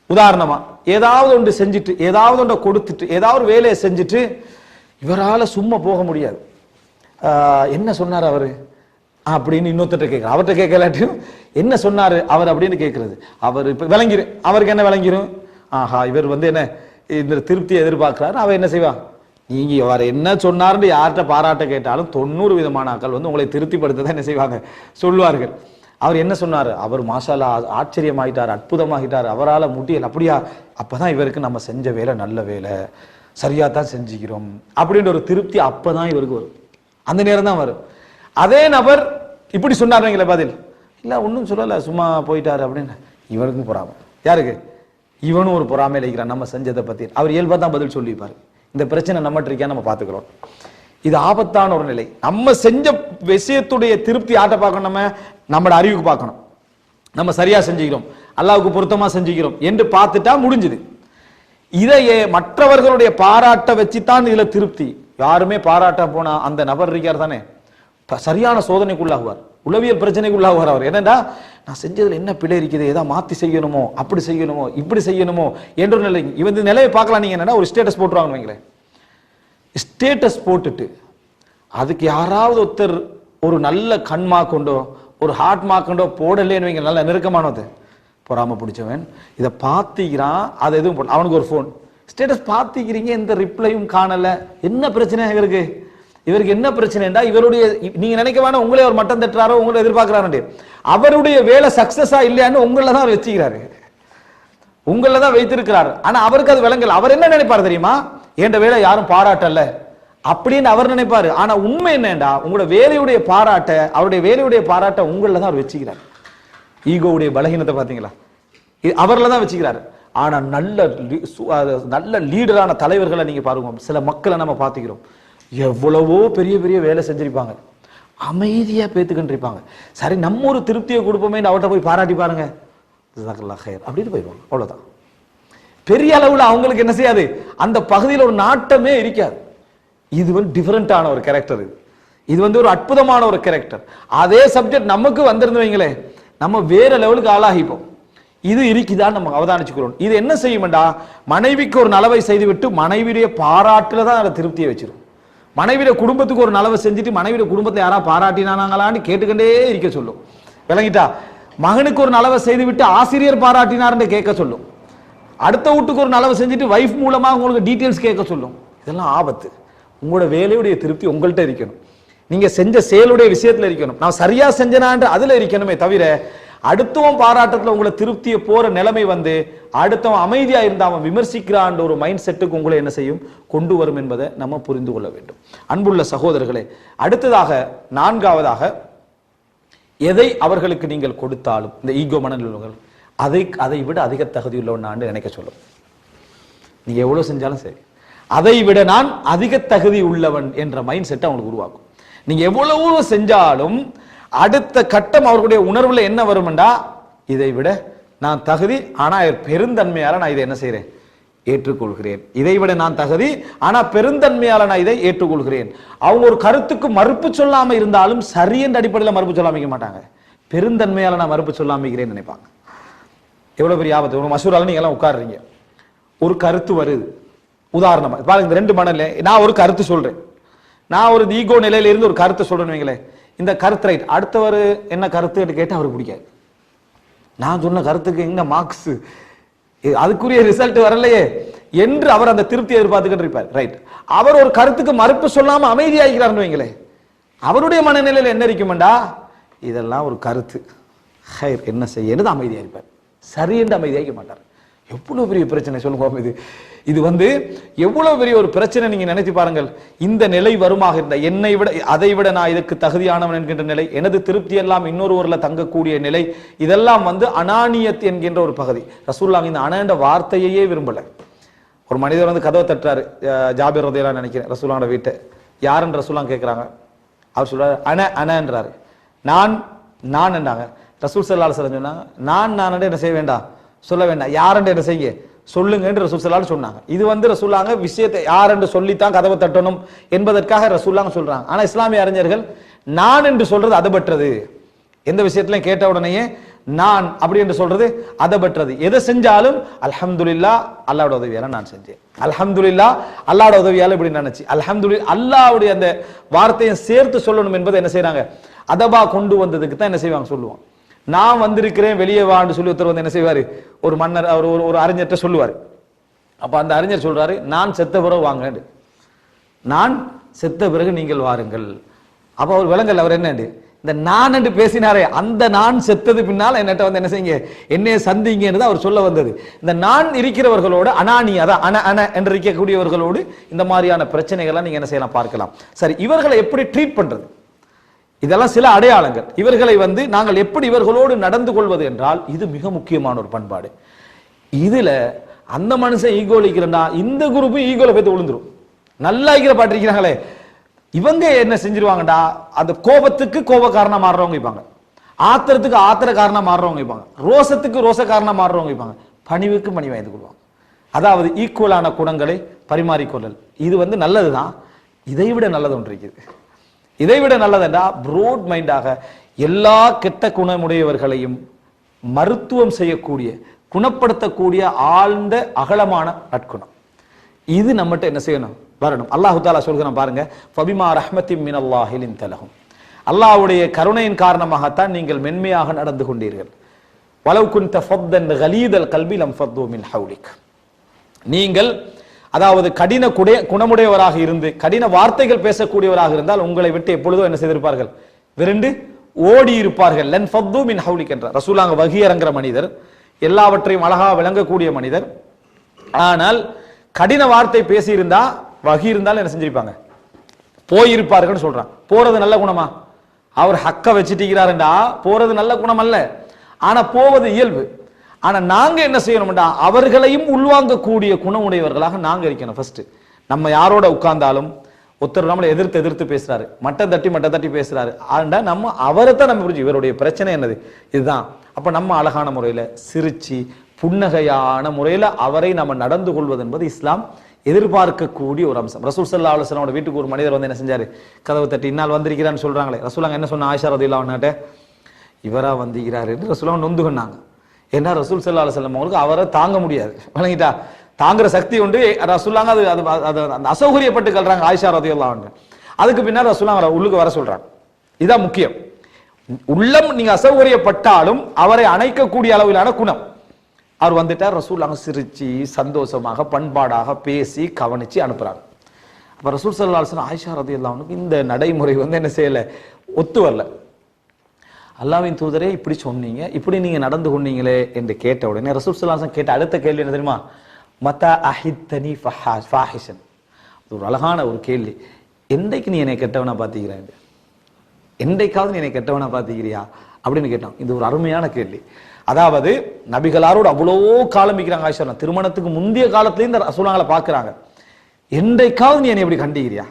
Speaker 1: உதாரணமா ஏதாவது ஒன்று செஞ்சுட்டு, ஏதாவது ஒன்றை கொடுத்துட்டு, ஏதாவது ஒரு வேலையை செஞ்சுட்டு இவரால சும்மா போக முடியாது. என்ன சொன்னார் அவரு அப்படின்னு இன்னொருத்தர் கேட்கிறார். அவர்கிட்ட கேட்கலாட்டியும் என்ன சொன்னாரு அவர் அப்படின்னு கேட்கறது. அவர் இப்ப விளங்கிரும், அவருக்கு என்ன விளங்கிரும், ஆஹா இவர் என்ன இந்த திருப்தியை எதிர்பார்க்கிறாரு. அவர் என்ன செய்வா, நீங்க அவர் என்ன சொன்னார்னு யார்கிட்ட பாராட்ட கேட்டாலும் 90 விதமான ஆக்கள் உங்களை திருப்திப்படுத்த என்ன செய்வாங்க, சொல்வார்கள். அவர் என்ன சொன்னாரு, அவர் மாஷால்லா ஆச்சரியமாயிட்டார், அற்புதமாகிட்டார், அவரால் முடியல, அப்படியா, அப்பதான் இவருக்கு நம்ம செஞ்ச வேலை நல்ல வேலை, சரியா தான் செஞ்சுக்கிறோம் அப்படின்ற ஒரு திருப்தி அப்பதான் இவருக்கு வரும், அந்த நேரம் தான் வரும். அதே நபர் இப்படி சொன்னாருங்களே பதில், இல்ல ஒன்றும் சொல்லல சும்மா போயிட்டாரு அப்படின்னு, இவனுக்கும் பொறாமை. யாருக்கு, இவனும் ஒரு பொறாமையில இருக்கிறான் நம்ம செஞ்சதை பத்தி. அவர் இயல்பா தான் பதில் சொல்லிப்பாரு. இந்த பிரச்சனை நம்மகிட்ட இருக்கா, நம்ம பார்த்துக்கிறோம். இது ஆபத்தான ஒரு நிலை. நம்ம செஞ்ச விஷயத்துடைய திருப்தி ஆட்ட பார்க்கணும், நம்மளோட அறிவுக்கு பார்க்கணும், நம்ம சரியா செஞ்சுக்கிறோம், அல்லாஹ்வுக்கு பொருத்தமா செஞ்சுக்கிறோம் என்று பார்த்துட்டா முடிஞ்சுது. இதையே மற்றவர்களுடைய பாராட்ட வச்சுதான் இதுல திருப்தி. யாருமே பாராட்ட போனா அந்த நபர் இருக்கார் தானே சரியான சோதனைக்குள்ளாகுவார், உளவியல் பிரச்சனைக்குள்ளாகுவார். அவர் என்னடா நான் செஞ்சதுல என்ன பிழை இருக்குது, ஏதாவது மாத்தி செய்யணுமோ, அப்படி செய்யணுமோ, இப்படி செய்யணுமோ என்ற நிலை. இந்த நிலையை பார்க்கலாம். நீங்க என்னன்னா ஒரு ஸ்டேட்டஸ் போட்டுருவாங்க வைங்களேன், ஸ்டேட்டஸ் போட்டுட்டு அதுக்கு யாராவது ஒருத்தர் ஒரு நல்ல கண்மா கொண்டோ ஒரு ஹார்ட் மார்க் கொண்டோ போடலேன்னு வைங்க, நல்ல நெருக்கமானது பொறாம பிடிச்சவன் இதை பார்த்திக்கிறான், அது எதுவும் அவனுக்கு ஒரு ஃபோன் ஸ்டேட்டஸ் பார்த்திக்கிறீங்க, எந்த ரிப்ளையும் காணல, என்ன பிரச்சனை இவருக்கு, இவருக்கு என்ன பிரச்சனைடா, இவருடைய நீங்க நினைக்க வேணா உங்களே ஒரு மட்டம் தட்டுறாரோ, உங்களை எதிர்பார்க்கிறாரு, அவருடைய வேலை சக்சஸா இல்லையான்னு உங்களை தான் வச்சுக்கிறாரு, உங்களை தான் வைத்திருக்கிறாரு. ஆனா அவருக்கு அது விளங்கல. அவர் என்ன நினைப்பாரு தெரியுமா, என்ற வேலை யாரும் பாராட்டல அப்படின்னு அவர் நினைப்பாரு. ஆனா உண்மை என்னண்டா, உங்களோட வேலையுடைய பாராட்ட, அவருடைய வேலையுடைய பாராட்ட உங்களை தான் அவர் வச்சுக்கிறார். ஈகோவுடைய பலகீனத்தை பாத்தீங்களா, அவர்ல தான் வச்சுக்கிறாரு. ஆனா நல்ல லீடரான தலைவர்களை நீங்க பாருங்க, சில மக்களை நம்ம பாத்துக்கிறோம், எவ்வளவோ பெரிய பெரிய வேலை செஞ்சிருப்பாங்க, அமைதியா பேத்துக்கின்றிருப்பாங்க. சரி நம்ம ஒரு திருப்தியை கொடுப்போமே அவட்ட போய் பாராட்டி பாருங்க, அப்படின்னு போயிடுவாங்க. அவ்வளவுதான். பெரிய அளவுல அவங்களுக்கு என்ன செய்யாது, அந்த பகுதியில் ஒரு நாட்டமே இருக்காது. இது வந்து டிஃபரெண்டான ஒரு கேரக்டர். இது வந்து ஒரு அற்புதமான ஒரு கேரக்டர். அதே சப்ஜெக்ட் நமக்கு வந்திருந்து வைங்களே, நம்ம வேற லெவலுக்கு ஆளாகிப்போம். இது இருக்குதான் நம்ம அவதானிச்சுக்கிறோம். இது என்ன செய்யும்டா, மனைவிக்கு ஒரு நலவை செய்துவிட்டு மனைவியுடைய பாராட்டுல தான் அதை திருப்தியை வச்சிரும். மனைவியுடைய குடும்பத்துக்கு ஒரு நலவை செஞ்சுட்டு மனைவியுடைய குடும்பத்தை யாரா பாராட்டினாங்களான்னு கேட்டுக்கொண்டே இருக்க சொல்லும். விளங்கிட்டா? மகனுக்கு ஒரு நலவை செய்துவிட்டு ஆசிரியர் பாராட்டினார்னு கேட்க சொல்லும். அடுத்த வீட்டுக்கு ஒரு நலவை செஞ்சுட்டு வைஃப் மூலமா உங்களுக்கு டீட்டெயில்ஸ் கேட்க சொல்லும். இதெல்லாம் ஆபத்து. உங்களோட வேலையுடைய திருப்தி உங்கள்கிட்ட இருக்கணும். நீங்க செஞ்ச செயலுடைய விஷயத்துல இருக்கணும். நான் சரியா செஞ்சனான்ற அதுல இருக்கணுமே தவிர, அடுத்தவன் பாராட்டத்துல உங்களை திருப்தியை போற நிலைமை வந்து அடுத்தவன் அமைதியா இருந்தா அவன் விமர்சிக்கிறான் ஒரு மைண்ட் செட்டுக்கு உங்களை என்ன செய்யும், கொண்டு வரும் என்பதை நம்ம புரிந்து கொள்ள வேண்டும். அன்புள்ள சகோதரர்களே, அடுத்ததாக நான்காவதாக, எதை அவர்களுக்கு நீங்கள் கொடுத்தாலும் இந்த ஈகோ மனநிலைகள் அதை விட அதிக தகுதி உள்ளவன் நினைக்க சொல்லும். நீங்க எவ்வளவு செஞ்சாலும் சரி, அதை விட நான் அதிக தகுதி உள்ளவன் என்ற மைண்ட் செட் அவங்களுக்கு உருவாக்கும். நீங்க எவ்வளவு செஞ்சாலும் அடுத்த கட்டம் அவர்களுடைய உணர்வுல என்ன வரும்டா, இதை விட நான் தகுதி, ஆனா பெருந்தன்மையால நான் இதை என்ன செய்யறேன், ஏற்றுக்கொள்கிறேன். இதை விட நான் தகுதி, ஆனா பெருந்தன்மையால நான் இதை ஏற்றுக்கொள்கிறேன். அவங்க ஒரு கருத்துக்கு மறுப்பு சொல்லாம இருந்தாலும் சரி என்ற அடிப்படையில் மறுப்பு சொல்லாம மாட்டாங்க. பெருந்தன்மையால நான் மறுப்பு சொல்லாம நினைப்பாங்க. எவ்வளவு பெரிய ஆபத்து. ஒரு மசூரால நீங்க எல்லாம் உட்கார்றீங்க, ஒரு கருத்து வருது. உதாரணமா பாருங்க, இந்த ரெண்டு மணல்ல நான் ஒரு கருத்து சொல்றேன். நான் ஒரு ஈகோ நிலையில இருந்து ஒரு கருத்தை சொல்றேன்னு வைங்களேன். இந்த கருத்து ரைட், அடுத்தவர் என்ன கருத்து கேட்டு அவருக்கு பிடிக்காது. நான் சொன்ன கருத்துக்கு என்ன மார்க்ஸ், அதுக்குரிய ரிசல்ட் வரலையே என்று அவர் அந்த திருப்தி எதிர்பார்த்துக்கிட்டு இருப்பார். ரைட், அவர் ஒரு கருத்துக்கு மறுப்பு சொல்லாம அமைதியாகிறார்னு வைங்களேன். அவருடைய மனநிலையில என்ன இருக்குமெண்டா, இதெல்லாம் ஒரு கருத்து, என்ன செய்யறது, அமைதியா இருப்பார். சரி என்று அமைதியாக்க மாட்டார். எவ்வளவு பெரிய பிரச்சனை சொல்லுங்க. இது வந்து எவ்வளவு பெரிய ஒரு பிரச்சனை நீங்க நினைத்து பாருங்கள். இந்த நிலை வருமாக இருந்த, என்னை விட அதை விட நான் இதற்கு தகுதியானவன் என்கின்ற நிலை, எனது திருப்தி எல்லாம் இன்னொருவர்ல தங்கக்கூடிய நிலை, இதெல்லாம் வந்து அனானியத் என்கின்ற ஒரு பகுதி. ரசூலுல்லாஹ் இந்த அன என்ற வார்த்தையே விரும்பல. ஒரு மனிதர் வந்து கதவை தட்டுறாரு, ஜாபிர் ரலியல்லாஹு நினைக்கிறேன், ரசூலுல்லாஹோட வீட்டை. யாருன்னு ரசூலுல்லாஹ் கேட்கிறாங்க. அவர் சொல்றாரு அனன்றாரு. நான் என்றாங்க. ரசூல் ஸல்லல்லாஹு அலைஹி வஸல்லம் சொன்னாங்க, நான் என்ன செய்ய வேண்டாம், சொல்ல வேண்டாம், யாருன்னு என்ன செய்ய சொல்லுங்க என்று ரசூல் ஸல்லல்லாஹு அலைஹி சொன்னாங்க. இது வந்து ரசூலுல்லாஹ் விஷயத்தை யார் என்று சொல்லித்தான் கதவை தட்டணும் என்பதற்காக ரசூலுல்லாஹ் சொல்றாங்க. ஆனா இஸ்லாமிய அறிஞர்கள் நான் என்று சொல்றது அதபற்றது. எந்த விஷயத்திலும் கேட்ட உடனேயே நான் அப்படி என்று சொல்றது அதபற்றது. எதை செஞ்சாலும் அல்ஹம்துலில்லாஹ், அல்லாஹ்வோட உதவியால நான் செஞ்சேன், அல்ஹம்துலில்லாஹ் அல்லாஹ்வோட உதவியால இப்படி நினைச்சு, அல்ஹம்துலில்லாஹ் அல்லாஹ்வுடைய அந்த வார்த்தையை சேர்த்து சொல்லணும் என்பதை என்ன செய்யறாங்க, அதபா கொண்டு வந்ததுக்கு தான் என்ன செய்வாங்க, சொல்லுவாங்க. நான் வந்திருக்கிறேன் வெளியே வான்னு சொல்லி ஒருத்தர் வந்து என்ன செய்வாரு, ஒரு மன்னர் அவர் ஒரு அறிஞர்கிட்ட சொல்லுவாரு. அப்ப அந்த அறிஞர் சொல்றாரு, நான் செத்த பிறகு வாங்க, நான் செத்த பிறகு நீங்கள் வாருங்கள். அப்ப அவர் விளங்கல், அவர் என்ன இந்த நான் என்று பேசினாரே, அந்த நான் செத்தது பின்னால் என்னட்ட வந்து என்ன செய்யுங்க, என்னைய சந்திங்கன்னு அவர் சொல்ல வந்தது. இந்த நான் இருக்கிறவர்களோடு அனானி, அதான் அன என்று இருக்கக்கூடியவர்களோடு இந்த மாதிரியான பிரச்சனைகள்லாம் நீங்க என்ன செய்யலாம், பார்க்கலாம். சரி, இவர்களை எப்படி ட்ரீட் பண்றது, இதெல்லாம் சில அடையாளங்கள். இவர்களை வந்து நாங்கள் எப்படி இவர்களோடு நடந்து கொள்வது என்றால், இது மிக முக்கியமான ஒரு பண்பாடு. இதுல அந்த மனுஷன் ஈகோலிக்கிறா, இந்த குரூப் ஈகோல போய் விழுந்துரும். நல்லா ஈகிற பாட்டிருக்கிறாங்களே, இவங்க என்ன செஞ்சிருவாங்கடா, அந்த கோபத்துக்கு கோபக்காரனா மாறுறவங்க இருப்பாங்க, ஆத்திரத்துக்கு ஆத்திர காரணம் மாறுறவங்க இருப்பாங்க, ரோசத்துக்கு ரோச காரணம் மாறுறவங்க இருப்பாங்க, பணிவுக்கு பணி வாய்ந்து கொள்வாங்க. அதாவது ஈக்குவலான குணங்களை பரிமாறிக்கொள்ளல். இது வந்து நல்லதுதான். இதை விட நல்லது ஒன்று இருக்குது. இதை விட நல்லதுண்டா, ப்ரோட் மைண்டாக எல்லா கெட்ட குணமுடையவர்களையும் மருத்துவம் செய்யக்கூடிய, குணப்படுத்தக்கூடிய ஆழ்ந்த அகலமான நற்குணம். இது நம்மகிட்ட என்ன செய்யணும், வரணும். அல்லாஹு தாலா சொல்கிறான் பாருங்க, ஃபபிமா ரஹ்மத்தின் மினல்லாஹி லின்த லஹும், அல்லாஹ்வுடைய கருணையின் காரணமாகத்தான் நீங்கள் மென்மையாக நடந்து கொண்டீர்கள். வலவ் குன்த ஃபத்தன் கலீதல் கல்பி லம் ஃபத்து மின் ஹவுலிக், நீங்கள் அதாவது கடின குணமுடையவராக இருந்து கடின வார்த்தைகள் பேசக்கூடியவராக இருந்தால் உங்களை விட்டு எப்பொழுதோ என்ன செய்திருப்பார்கள், விரண்டு ஓடி இருப்பார்கள். லன் ஃபத்து மின் ஹவுலிக் என்ற ரசூலுல்லாஹ் வஹி இறங்குற மனிதர், எல்லாவற்றையும் அழகா விளங்கக்கூடிய மனிதர். ஆனால் கடின வார்த்தை பேசி இருந்தா, வகி இருந்தாலும் என்ன செஞ்சிருப்பாங்க, போயிருப்பார்கள் சொல்றான். போறது நல்ல குணமா? அவர் ஹக்க வச்சுட்டீங்கிறாருண்டா போறது நல்ல குணம் அல்ல, ஆனா போவது இயல்பு. ஆனா நாங்க என்ன செய்யணும்டா, அவர்களையும் உள்வாங்கக்கூடிய குணம் உடையவர்களாக நாங்க இருக்கணும். ஃபர்ஸ்ட் நம்ம யாரோட உட்கார்ந்தாலும் ஒருத்தர் நம்மளை எதிர்த்து பேசுறாரு, மட்டம் தட்டி பேசுறாரு. ஆண்டா நம்ம அவரை தான் நம்ம புரிஞ்சு இவருடைய பிரச்சனை என்னது இதுதான். அப்ப நம்ம அழகான முறையில சிரிச்சு புன்னகையான முறையில அவரை நம்ம நடந்து கொள்வது என்பது இஸ்லாம் எதிர்பார்க்கக்கூடிய ஒரு அம்சம். ரசூல் ஸல்லல்லாஹு அலைஹி வஸல்லம் வீட்டுக்கு ஒரு மனிதர் வந்து என்ன செஞ்சாரு, கதவு தட்டி இன்னால் வந்திருக்கிறான்னு சொல்றாங்களே. ரசூலுல்லாஹ் என்ன சொன்ன, ஆயிஷா ரலியல்லாஹு அன்ஹா இவரா வந்திருக்கிறாரு என்று ரசூலுல்லாஹ் நொந்து கொண்டாங்க. ஏன்னா ரசூல் ஸல்லல்லாஹு அலைஹி வஸல்லம் அவங்களுக்கு அவரை தாங்க முடியாது, வணங்கிட்டா தாங்குற சக்தி உண்டு. ரசூலுல்லாஹ் அது அந்த அசௌகரியப்பட்டு கல்றாங்க ஆயிஷா ரலியல்லாஹு அன்ஹா. அதுக்கு பின்னால் ரசூலுல்லாஹ் உள்ளுக்கு வர சொல்றாங்க. இதான் முக்கியம். உள்ளம் நீங்க அசௌகரியப்பட்டாலும் அவரை அணைக்கக்கூடிய அளவிலான குணம். அவர் வந்துட்டார், ரசூலுல்லாஹ் சிரிச்சு சந்தோஷமாக பண்பாடாக பேசி கவனிச்சு அனுப்புறாங்க. அப்ப ரசூல் ஸல்லல்லாஹு அலைஹி வஸல்லம் ஆயிஷா ரலியல்லாஹு அன்ஹா இந்த நடைமுறை வந்து என்ன செய்யல, ஒத்து வரல. அல்லாஹ்வின் தூதரே இப்படி சொன்னீங்க, இப்படி நீங்க நடந்து கொண்டீங்களே என்று கேட்ட உடனே ரசூல் ஸல்லல்லாஹு அலைஹி வஸல்லம் கேட்ட அடுத்த கேள்வி என்ன தெரியுமா, மதா அஹித்தனி ஃபாஹிஷன். ஒரு அழகான ஒரு கேள்வி. என்றைக்கு நீ என்னை கெட்டவனா பாத்தீங்கிறாங்க, என்றைக்காவது நீ என்னை கெட்டவனா பாத்தீங்கிறியா அப்படின்னு கேட்டான். இது ஒரு அருமையான கேள்வி. அதாவது நபிகளாரோடு அவ்வளோ காலம் இருக்கிறாங்க ஆயிஷா, திருமணத்துக்கு முந்தைய காலத்திலேயும் இந்த ரசூலுல்லாஹ்வை பார்க்கிறாங்க. என்றைக்காவது நீ என்னை இப்படி கண்டிக்கிறியா,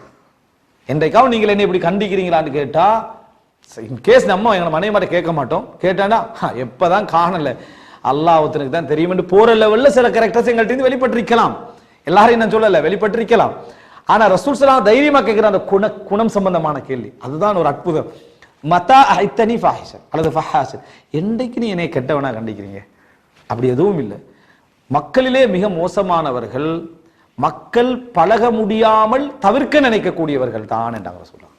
Speaker 1: என்றைக்காவது நீங்கள் என்னை இப்படி கண்டிக்கிறீங்களான்னு கேட்டா, இன்கேஸ் நம்ம எங்க மனைவி கேட்க மாட்டோம், கேட்டாண்டா எப்பதான் காணல அல்லாஹ் ஒருத்தனுக்கு தான் தெரியும் என்று போற லெவல்ல சில கேரக்டர்ஸ் எங்கள்கிட்ட வெளிப்பட்டிருக்கலாம். எல்லாரையும் நான் சொல்லல, வெளிப்பட்டிருக்கலாம். ஆனா ரசூல் ஸல்லல்லாஹு அலைஹி வஸல்லம் தைரியமா கேட்கிற அந்த குணம் சம்பந்தமான கேள்வி, அதுதான் ஒரு அற்புதம். மதா அஹித்தனி ஃபாஹிஷன் அல்லது ஃபஹாஷன், என்றைக்கு நீ என்னை கெட்டவனா கண்டிக்கிறீங்க? அப்படி எதுவும் இல்லை. மக்களிலே மிக மோசமானவர்கள் மக்கள் பழக முடியாமல் தவிர்க்க நினைக்கக்கூடியவர்கள் தான் என்றாங்க ரசூலுல்லாஹ்.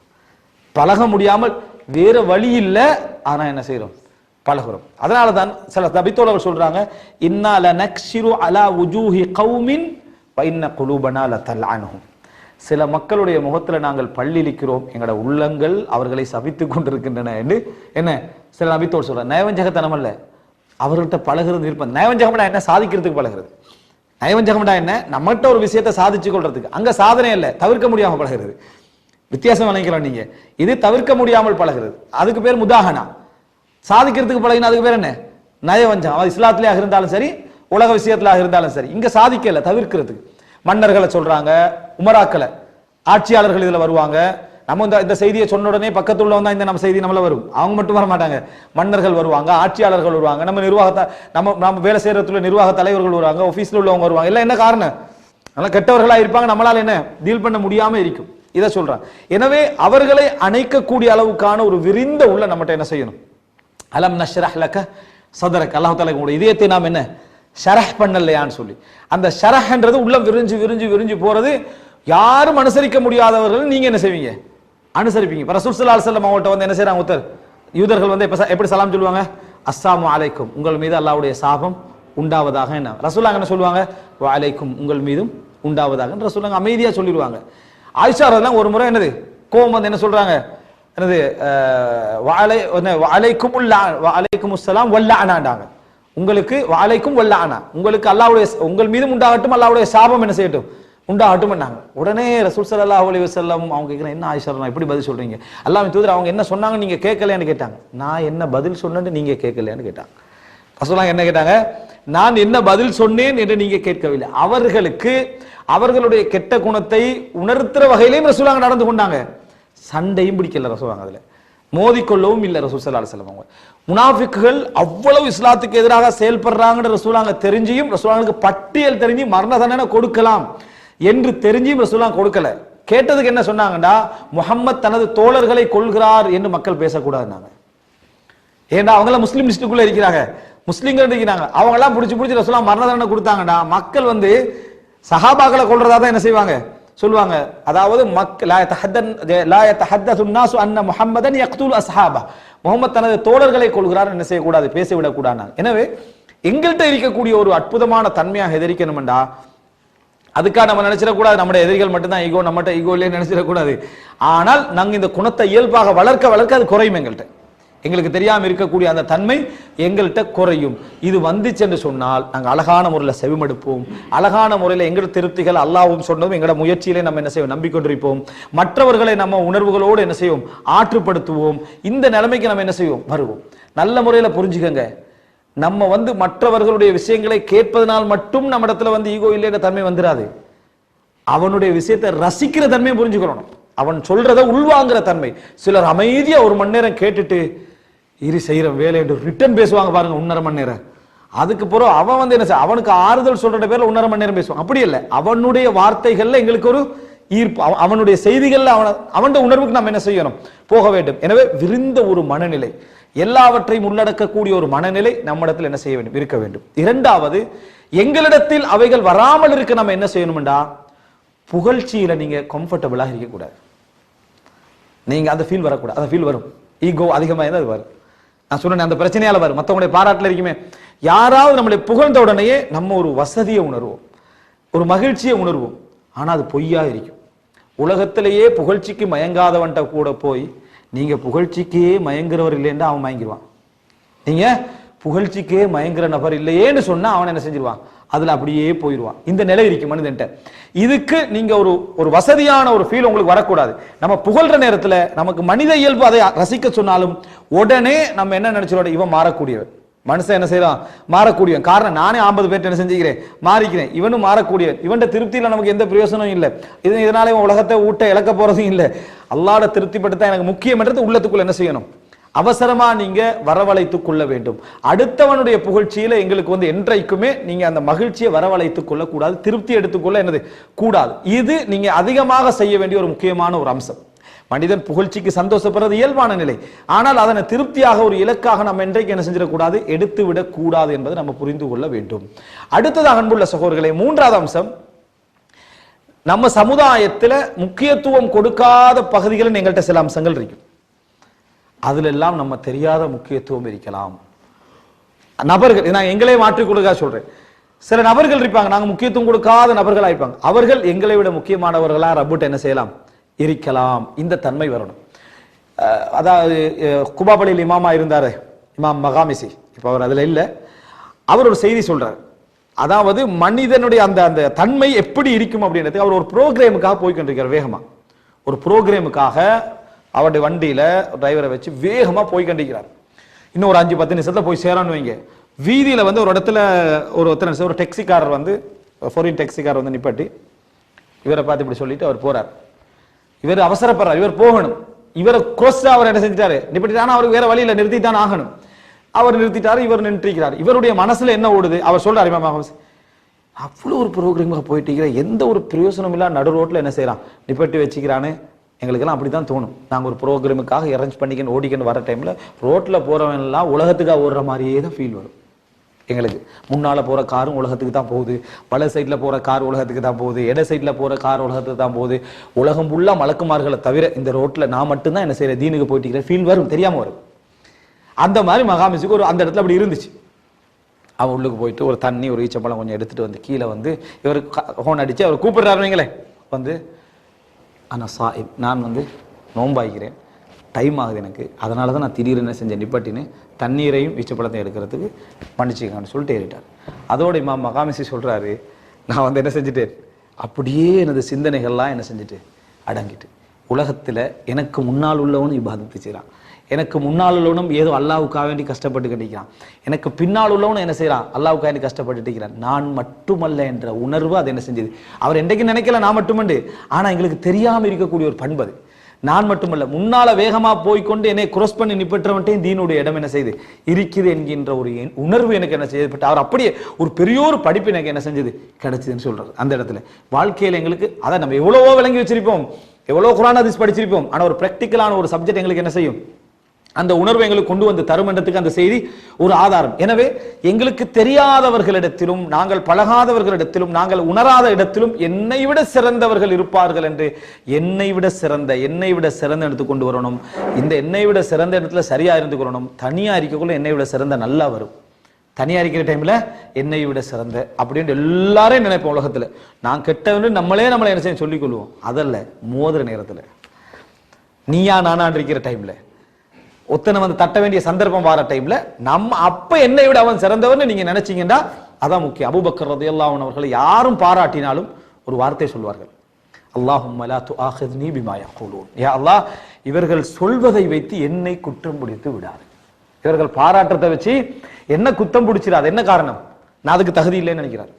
Speaker 1: பழக முடியாமல் வேற வழி இல்லை, ஆனா என்ன செய்யறோம், பழகுறோம். அதனால தான் சில நபித்தோழர்கள் சொல்றாங்க, இன்னா லனக்ஷிரு அலா வுஜூஹி கௌமின் வ இன்ன குலூபனா லதல்அனுஹும். சில மக்களுடைய முகத்துல நாங்கள் பல்லிழிக்கிறோம், எங்களோட உள்ளங்கள் அவர்களை சபித்துக் கொண்டிருக்கின்றன என்று என்ன சில நபித்தோடு சொல்ற. நயவஞ்சகத்தனம் அல்ல, அவர்கள்ட்ட பழகிறது இருப்பது. நயவஞ்சகம்டா என்ன, சாதிக்கிறதுக்கு பழகிறது. நயவஞ்சகம்டா என்ன, நம்மகிட்ட ஒரு விஷயத்தை சாதிச்சு கொள்றதுக்கு. அங்க சாதனை அல்ல, தவிர்க்க முடியாம பழகிறது. வித்தியாசம் நினைக்கிறோம் நீங்க. இது தவிர்க்க முடியாமல் பழகிறது, அதுக்கு பேர் முதாகனா. சாதிக்கிறதுக்கு பழகினா அதுக்கு பேர் என்ன, நயவஞ்சகம். அது இஸ்லாத்திலேயாக இருந்தாலும் சரி, உலக விஷயத்திலாக இருந்தாலும் சரி. இங்க சாதிக்கல, தவிர்க்கிறதுக்கு. மன்னர்களை சொல்றாங்க, உமராக்களை, ஆட்சியாளர்கள் இதுல வருவாங்க. நம்ம இந்த செய்தியை சொன்ன உடனே பக்கத்துல உள்ளவங்க இந்த நம்ம செய்தி நம்மள வரும், அவங்க மட்டும் வர மாட்டாங்க. மன்னர்கள் வருவாங்க, ஆட்சியாளர்கள் வருவாங்க, நம்ம நிர்வாகத்தை நம்ம வேலை செய்யறதுல நிர்வாக தலைவர்கள் வருவாங்க, ஆபீஸ்ல உள்ளவங்க வருவாங்க. எல்லாம் என்ன காரணம், நல்லா கெட்டவர்களா இருப்பாங்க, நம்மளால என்ன டீல் பண்ண முடியாம இருக்கும். இதை சொல்றான். எனவே அவர்களை அணைக்கக்கூடிய அளவுக்கான ஒரு விரிந்த உள்ள நம்மகிட்ட என்ன செய்யணும், அலம் நஷ்ரஹ் லக சதரக், அல்லாஹ் தஆலா உங்களுடைய இதயத்தை நாம் என்ன ஷரஹ் பண்ணலையான்னு சொல்லி, அந்த ஷரஹ்ன்றது உள்ளம் விரிஞ்சு விரிஞ்சு விரிஞ்சு போறது. யாரும் அனுசரிக்க முடியாதவர்கள் நீங்க என்ன செய்வீங்க, அனுசரிப்பீங்க. ரசூல் ஸல்லல்லாஹு அலைஹி வஸல்லம் அவங்கள்ட்ட வந்து என்ன செய்றாங்க, ஒருத்தர் யூதர்கள் வந்து எப்படி சலாம் சொல்லுவாங்க, அஸ்ஸலாமு அலைக்கும், உங்கள் மீது அல்லாஹ்வுடைய சாபம் உண்டாவதாக. என்ன ரசூலுல்லாஹ் என்ன சொல்லுவாங்க, வ அலைக்கும், உங்கள் மீதும் உண்டாவதாக ரசூலுல்லாஹ் அமைதியா சொல்லிடுவாங்க. ஆயிஷா ரலியல்லாஹு ஒரு முறை என்னது கோபம் வந்து என்ன சொல்றாங்க, என்னது வஅலைக்கும் அஸ்ஸலாம் வல்லஅனாண்டாங்க. உங்களுக்கு வஅலைக்கும் வல்லஅனா, உங்களுக்கு அல்லாஹ்வுடைய உங்கள் மீதும் உண்டாகட்டும், அல்லாஹ்வுடைய சாபம் என்ன செய்யட்டும் உண்டாகட்டும் என்னாங்க. உடனே ரசூல் ஸல்லல்லாஹு அலைஹி வஸல்லம் அவங்க கேட்குறேன், என்ன ஆயிஷா ரலியல்லாஹு எப்படி பதில் சொல்றீங்க, அல்லாஹ்வின் தூதர் அவங்க என்ன சொன்னாங்க நீங்க கேட்கலையான்னு கேட்டாங்க. நான் என்ன பதில் சொன்னேன்னு நீங்க கேட்கலையான்னு கேட்டாங்க. ரசூலுல்லாஹ் என்ன கேட்டாங்க, நான் என்ன பதில் சொன்னேன் என்று நீங்க கேட்கவில்லை. அவர்களுக்கு அவர்களுடைய கெட்ட குணத்தை உணர்த்துற வகையிலையும் ரசூலுல்லாஹ் நடந்து கொண்டாங்க. சண்டையும் பிடிக்கல ரசூலுல்லாஹ், அதுல மோதிக்கொள்ளவும் இல்லை ரசூல் ஸல்லல்லாஹு அலைஹி வஸல்லம். அவங்க முனாஃபிக்குகள் அவ்வளவு இஸ்லாத்துக்கு எதிராக செயல்படுறாங்கன்னு ரசூலுல்லாஹ் தெரிஞ்சியும், ரசூலுல்லாஹ்வுக்கு பட்டியல் தெரிஞ்சு மரண தண்டனை கொடுக்கலாம் என்று தெரிஞ்சும் ரசூலுல்லாஹ் கொடுக்கல. கேட்டதுக்கு என்ன சொன்னாங்கடா, முஹம்மத் தனது தோழர்களை கொல்கிறார் என்று மக்கள் பேசக்கூடாதுன்னாங்க. ஏன்னா அவங்களாம் முஸ்லீம் லிஸ்டுக்குள்ள இருக்கிறாங்க, முஸ்லீம்கள் இருக்கிறாங்க, அவங்க எல்லாம் பிடிச்சி ரசூலுல்லாஹ் மரண தண்டனை கொடுத்தாங்கடா. மக்கள் வந்து சஹாபாக்களை கொல்றதா தான் என்ன செய்வாங்க சொல்லுவாங்க. அதாவது லா யதஹத்தஸு الناس அன்ன முஹம்மதன் யக்துல் அஸ்ஹாபா, முஹம்மத் தனது தோழர்களை கொல்கிறார் என்ன செய்யக்கூடாது, பேசிவிடக் கூடாது. எனவே எங்கள்கிட்ட இருக்கக்கூடிய ஒரு அற்புதமான தன்மையாக எதிரிக்கணும்டா, அதுக்காக நம்ம நினைச்சிடக்கூடாது நம்முடைய எதிரிகள் மட்டும்தான் ஈகோ, நம்மகிட்ட ஈகோ இல்லையே நினைச்சிடக்கூடாது. ஆனால் நாங்க இந்த குணத்தை இயல்பாக வளர்க்க வளர்க்க அது குறையும். எங்களுக்கு தெரியாம இருக்கக்கூடிய அந்த தன்மை எங்கள்கிட்ட குறையும். இது வந்துச்சு என்று சொன்னால் நாங்கள் அழகான முறையில் செவிமடுப்போம், அழகான முறையில் எங்கள் திருப்திகள் அல்லாஹ்வும் சொன்னதும் எங்களோட முயற்சியிலே நம்ம என்ன செய்வோம், நம்பிக்கொண்டிருப்போம். மற்றவர்களை நம்ம உணர்வுகளோடு என்ன செய்வோம், ஆற்றுப்படுத்துவோம். இந்த நிலைமைக்கு நம்ம என்ன செய்வோம், வருவோம். நல்ல முறையில் புரிஞ்சுக்கங்க, நம்ம வந்து மற்றவர்களுடைய விஷயங்களை கேட்பதனால் மட்டும் நம்ம இடத்துல வந்து ஈகோ இல்லைன்ற தன்மை வந்துடாது. அவனுடைய விஷயத்தை ரசிக்கிற தன்மையை புரிஞ்சுக்கணும். அவன் சொல்றத உள்வாங்குற தன்மை. சிலர் அமைதியா 1 மணி நேரம் கேட்டுட்டு இரு செய்யற வேலை ரிட்டர்ன் பேசுவாங்க பாருங்க 1.5 மணி நேரம். அதுக்கு பிறகு அவன் வந்து என்ன அவனுக்கு ஆறுதல் சொல்ற பேர்ல 1.5 மணி நேரம் பேசுவான். அப்படி இல்லை, அவனுடைய வார்த்தைகள்ல எங்களுக்கு ஒரு ஈர்ப்பு, அவனுடைய செய்திகள்ல அவனுடைய உணர்வுக்கு நாம் என்ன செய்யணும், போக வேண்டும். எனவே விரிந்த ஒரு மனநிலை, எல்லாவற்றையும் உள்ளடக்கக்கூடிய ஒரு மனநிலை நம்மிடத்தில் என்ன செய்ய வேண்டும், இருக்க வேண்டும். இரண்டாவது, எங்களிடத்தில் அவைகள் வராமல் இருக்க நம்ம என்ன செய்யணும்டா, புகழ்ச்சியில நீங்க கம்ஃபர்டபுளாக இருக்கக்கூடாது. நீங்க அந்த ஃபீல் வரக்கூடாது. அந்த ஃபீல் வரும், ஈகோ அதிகமாக இருந்தால் அது வரும். நான் சொன்னேன், அந்த பிரச்சனையால வரும். மற்றவங்களுடைய பாராட்டில் இருக்குமே, யாராவது நம்மளை புகழ்ந்த உடனேயே நம்ம ஒரு வசதியை உணர்வோம், ஒரு மகிழ்ச்சியை உணர்வோம். ஆனா அது பொய்யா இருக்கும். உலகத்திலேயே புகழ்ச்சிக்கு மயங்காதவன்ட்ட கூட போய் நீங்க புகழ்ச்சிக்கே மயங்குறவர் இல்லைன்னா அவன் மயங்கிடுவான். நீங்க புகழ்ச்சிக்கே மயங்குற நபர் இல்லையேன்னு சொன்னா அவன் என்ன செஞ்சிருவான், அதுல அப்படியே போயிடுவான். இந்த நிலை இருக்கு மனிதன்ட்ட. இதுக்கு நீங்க ஒரு வசதியான ஒரு ஃபீல் உங்களுக்கு வரக்கூடாது. நம்ம புகழ்ற நேரத்துல நமக்கு மனித இயல்பு அதை ரசிக்க சொன்னாலும் உடனே நம்ம என்ன நினைச்சிரோட, இவன் மாறக்கூடியவன். மனுஷன் என்ன செய்யலாம், மாறக்கூடியவன். காரணம், நானே 50 பேர்ட்ட என்ன செஞ்சுக்கிறேன், மாறிக்கிறேன். இவனும் மாறக்கூடியவன். இவன் திருப்தியில நமக்கு எந்த பிரயோசனமும் இல்லை. இதனால இவன் உலகத்தை ஊட்ட இழக்க போறதும் இல்லை. அல்லாஹ்வோட திருப்திப்பட்டு எனக்கு முக்கியம் என்றது உள்ளத்துக்குள்ள என்ன செய்யணும், அவசரமா நீங்க வரவழைத்துக் கொள்ள வேண்டும். அடுத்தவனுடைய புகழ்ச்சியில எங்களுக்கு வந்து என்றைக்குமே நீங்க அந்த மகிழ்ச்சியை வரவழைத்துக் கொள்ள கூடாது, திருப்தி எடுத்துக்கொள்ள என்னது கூடாது. இது நீங்க அதிகமாக செய்ய வேண்டிய ஒரு முக்கியமான ஒரு அம்சம். மனிதன் புகழ்ச்சிக்கு சந்தோஷப்படுறது இயல்பான நிலை. ஆனால் அதனை திருப்தியாக ஒரு இலக்காக நம்ம என்றைக்கு என்ன செஞ்சிடக்கூடாது, எடுத்து விடக் கூடாது என்பதை நம்ம புரிந்து கொள்ள வேண்டும். அடுத்ததாக அன்புள்ள சகோதரர்களே, மூன்றாவது அம்சம், நம்ம சமுதாயத்துல முக்கியத்துவம் கொடுக்காத பகுதிகளில் எங்கள்கிட்ட சில அம்சங்கள் இருக்கும். அதுல எல்லாம் நம்ம தெரியாத முக்கியத்துவம் இருக்கலாம். நபர்கள், நான் எங்களே மாற்றிக் கொடுக்க சொல்றேன். சில நபர்கள் இருப்பாங்க, நாங்க முக்கியத்துவம் கொடுக்காத நபர்களா இருப்பாங்க. அவர்கள் எங்களை விட முக்கியமானவர்களா ரப்புட்ட என்ன செய்யலாம், இருக்கலாம். இந்த தன்மை வரணும். அதாவது குபா பள்ளியில் இமாமா இருந்தாரு, இமாம் மகாமிசி, இப்ப அவர் அதுல இல்ல. அவர் ஒரு செய்தி சொல்றாரு. அதாவது மனிதனுடைய அந்த அந்த தன்மை எப்படி இருக்கும் அப்படின்றது, அவர் ஒரு ப்ரோக்ராமுக்காக போய்கொண்டிருக்கிறார். வேகமா ஒரு ப்ரோக்ராமுக்காக அவருடைய வண்டியில டிரைவரை வச்சு வேகமா போய்கொண்டிருக்கிறார். இன்னும் ஒரு 5-10 நிமிஷத்துல போய் சேரான்னு வைங்க. வீதியில வந்து ஒரு இடத்துல ஒரு டாக்ஸிக்காரர் வந்து, ஃபாரின் டாக்ஸிக்காரர் வந்து நிப்பாட்டி இவரை பார்த்து இப்படி சொல்லிட்டு அவர் போறார். இவர் அவசரப்படுறார், இவர் போகணும். இவரை குரோஸ்டா அவர் என்ன செஞ்சிட்டாரு, நிப்பாட்டிட்டானா, அவருக்கு வேற வழியில நிறுத்தித்தான் ஆகணும். அவர் நிறுத்திட்டாரு, இவர் நின்றுக்கிறார். இவருடைய மனசுல என்ன ஓடுது, அவர் சொல்றாரு, அவ்வளவு ஒரு ப்ரோக்ராமாக போயிட்டு எந்த ஒரு பிரயோசனம் இல்ல நடு ரோட்ல என்ன செய்யறான், நிப்பாட்டி வச்சுக்கிறான்னு எங்களுக்கெல்லாம் அப்படித்தான் தோணும். நாங்க ஒரு ப்ரோக்ராமுக்காக அரேஞ்ச் பண்ணிக்கன்னு ஓடிக்கன்னு வர டைம்ல ரோட்ல போறவன் எல்லாம் உலகத்துக்காக ஓடுற மாதிரியே தான் ஃபீல் வரும் எங்களுக்கு. முன்னால போற காரும் உலகத்துக்கு தான் போகுது, பல சைட்ல போற கார் உலகத்துக்கு தான் போகுது, இட சைட்ல போற கார் உலகத்துக்கு தான் போகுது. உலகம் ஃபுல்லா மலக்குமார்களை தவிர இந்த ரோட்ல நான் மட்டும்தான் என்ன செய்யறேன், தீனுக்கு போயிட்டு ஃபீல் வரும், தெரியாம வரும். அந்த மாதிரி மகாமிசுக்கு ஒரு அந்த இடத்துல அப்படி இருந்துச்சு. அவன் உள்ளுக்கு போயிட்டு ஒரு தண்ணி, ஒரு ஈச்சம்பழம் கொஞ்சம் எடுத்துட்டு வந்து கீழே வந்து இவர் ஹோன் அடிச்சு அவர் கூப்பிடுறாருங்களே வந்து, ஆனா சாஹிப், நான் வந்து நோம்பாய்க்கிறேன், டைம் ஆகுது எனக்கு, அதனால தான் நான் திடீர்னு என்ன செஞ்சேன், நிப்பாட்டின்னு தண்ணீரையும் ஈச்சப்பழத்தையும் எடுக்கிறதுக்கு மன்னிச்சுக்கான்னு சொல்லிட்டு ஏறிட்டார். அதோட இமாம் மகாமிசி சொல்றாரு, நான் வந்து என்ன செஞ்சுட்டேன், அப்படியே எனது சிந்தனைகள்லாம் என்ன செஞ்சுட்டு அடங்கிட்டு, உலகத்துல எனக்கு முன்னால் உள்ளவனும் இபாதத்து செய்கிறான், எனக்கு முன்னால் உள்ளவனும் ஏதோ அல்லாவுக்காக வேண்டி கஷ்டப்பட்டு கண்டிக்கிறான், எனக்கு பின்னால் உள்ளவனும் என்ன செய்யறான், அல்லாவுக்காக வேண்டி கஷ்டப்பட்டு இருக்கிறான், நான் மட்டுமல்ல என்ற உணர்வு அது என்ன செஞ்சது. அவர் என்றைக்கு நினைக்கல நான் மட்டுமண்டு, ஆனா எங்களுக்கு தெரியாம இருக்கக்கூடிய ஒரு பண்பு அது. நான் மட்டுமல்ல, முன்னால வேகமா போய்கொண்டு என்னை குரோஸ் பண்ணி நிப்பற்றவன்ட்டையும் தீனுடைய இடம் என்ன செய்து இருக்குது என்கின்ற ஒரு உணர்வு எனக்கு என்ன செய்யப்பட்டு, அவர் அப்படியே ஒரு பெரிய ஒரு படிப்பு எனக்கு என்ன செஞ்சது கிடைச்சதுன்னு சொல்றாரு. அந்த இடத்துல வாழ்க்கையில எங்களுக்கு அதை நம்ம எவ்வளவோ விளங்கி வச்சிருப்போம், எவ்வளவு குர்ஆன் ஹதீஸ் படிச்சிருப்போம், ஆனா ஒரு பிராக்டிக்கலான ஒரு சப்ஜெக்ட் எங்களுக்கு என்ன செய்யும், அந்த உணர்வை எங்களுக்கு கொண்டு வந்து தரும் என்றதுக்கு அந்த செய்தி ஒரு ஆதாரம். எனவே எங்களுக்கு தெரியாதவர்களிடத்திலும், நாங்கள் பழகாதவர்களிடத்திலும், நாங்கள் உணராத இடத்திலும் என்னை விட சிறந்தவர்கள் இருப்பார்கள் என்று என்னை விட சிறந்த இடத்துக்கு கொண்டு வரணும். இந்த என்னை விட சிறந்த இடத்துல சரியா இருந்து கொள்ளணும். தனியா இருக்கக்குள்ள என்னை விட சிறந்த நல்லா வரும். தனியா இருக்கிற டைம்ல என்னை விட சிறந்த அப்படின்னு எல்லாரையும் நினைப்போம். உலகத்துல நான் கெட்டவன்னு நம்மளே என்ன செய்ய சொல்லிக் கொள்வோம். அதல்ல, மோதிர நேரத்துல நீயா நானா இருக்கிற டைம்ல ஒத்தனை வந்து தட்ட வேண்டிய சந்தர்ப்பம் வர டைம்ல நம்ம அப்ப என்னை விட அவன் சிறந்தவர்னு நீங்க நினைச்சீங்கன்னா அதான் முக்கியம். அபூபக்கர் ரலியல்லாஹு அன்ஹு அவர்களை யாரும் பாராட்டினாலும் ஒரு வார்த்தை சொல்வார்கள், அல்லாஹும்ம லா துஆஹித்னி பிமா யகூலூன், யா அல்லாஹ் இவர்கள் சொல்வதை வைத்து என்னை குற்றம் பிடித்து விடாது. இவர்கள் பாராட்டத்தை வச்சு என்ன குத்தம் பிடிச்சிடாது. என்ன காரணம், நான் அதுக்கு தகுதி இல்லைன்னு நினைக்கிறார்.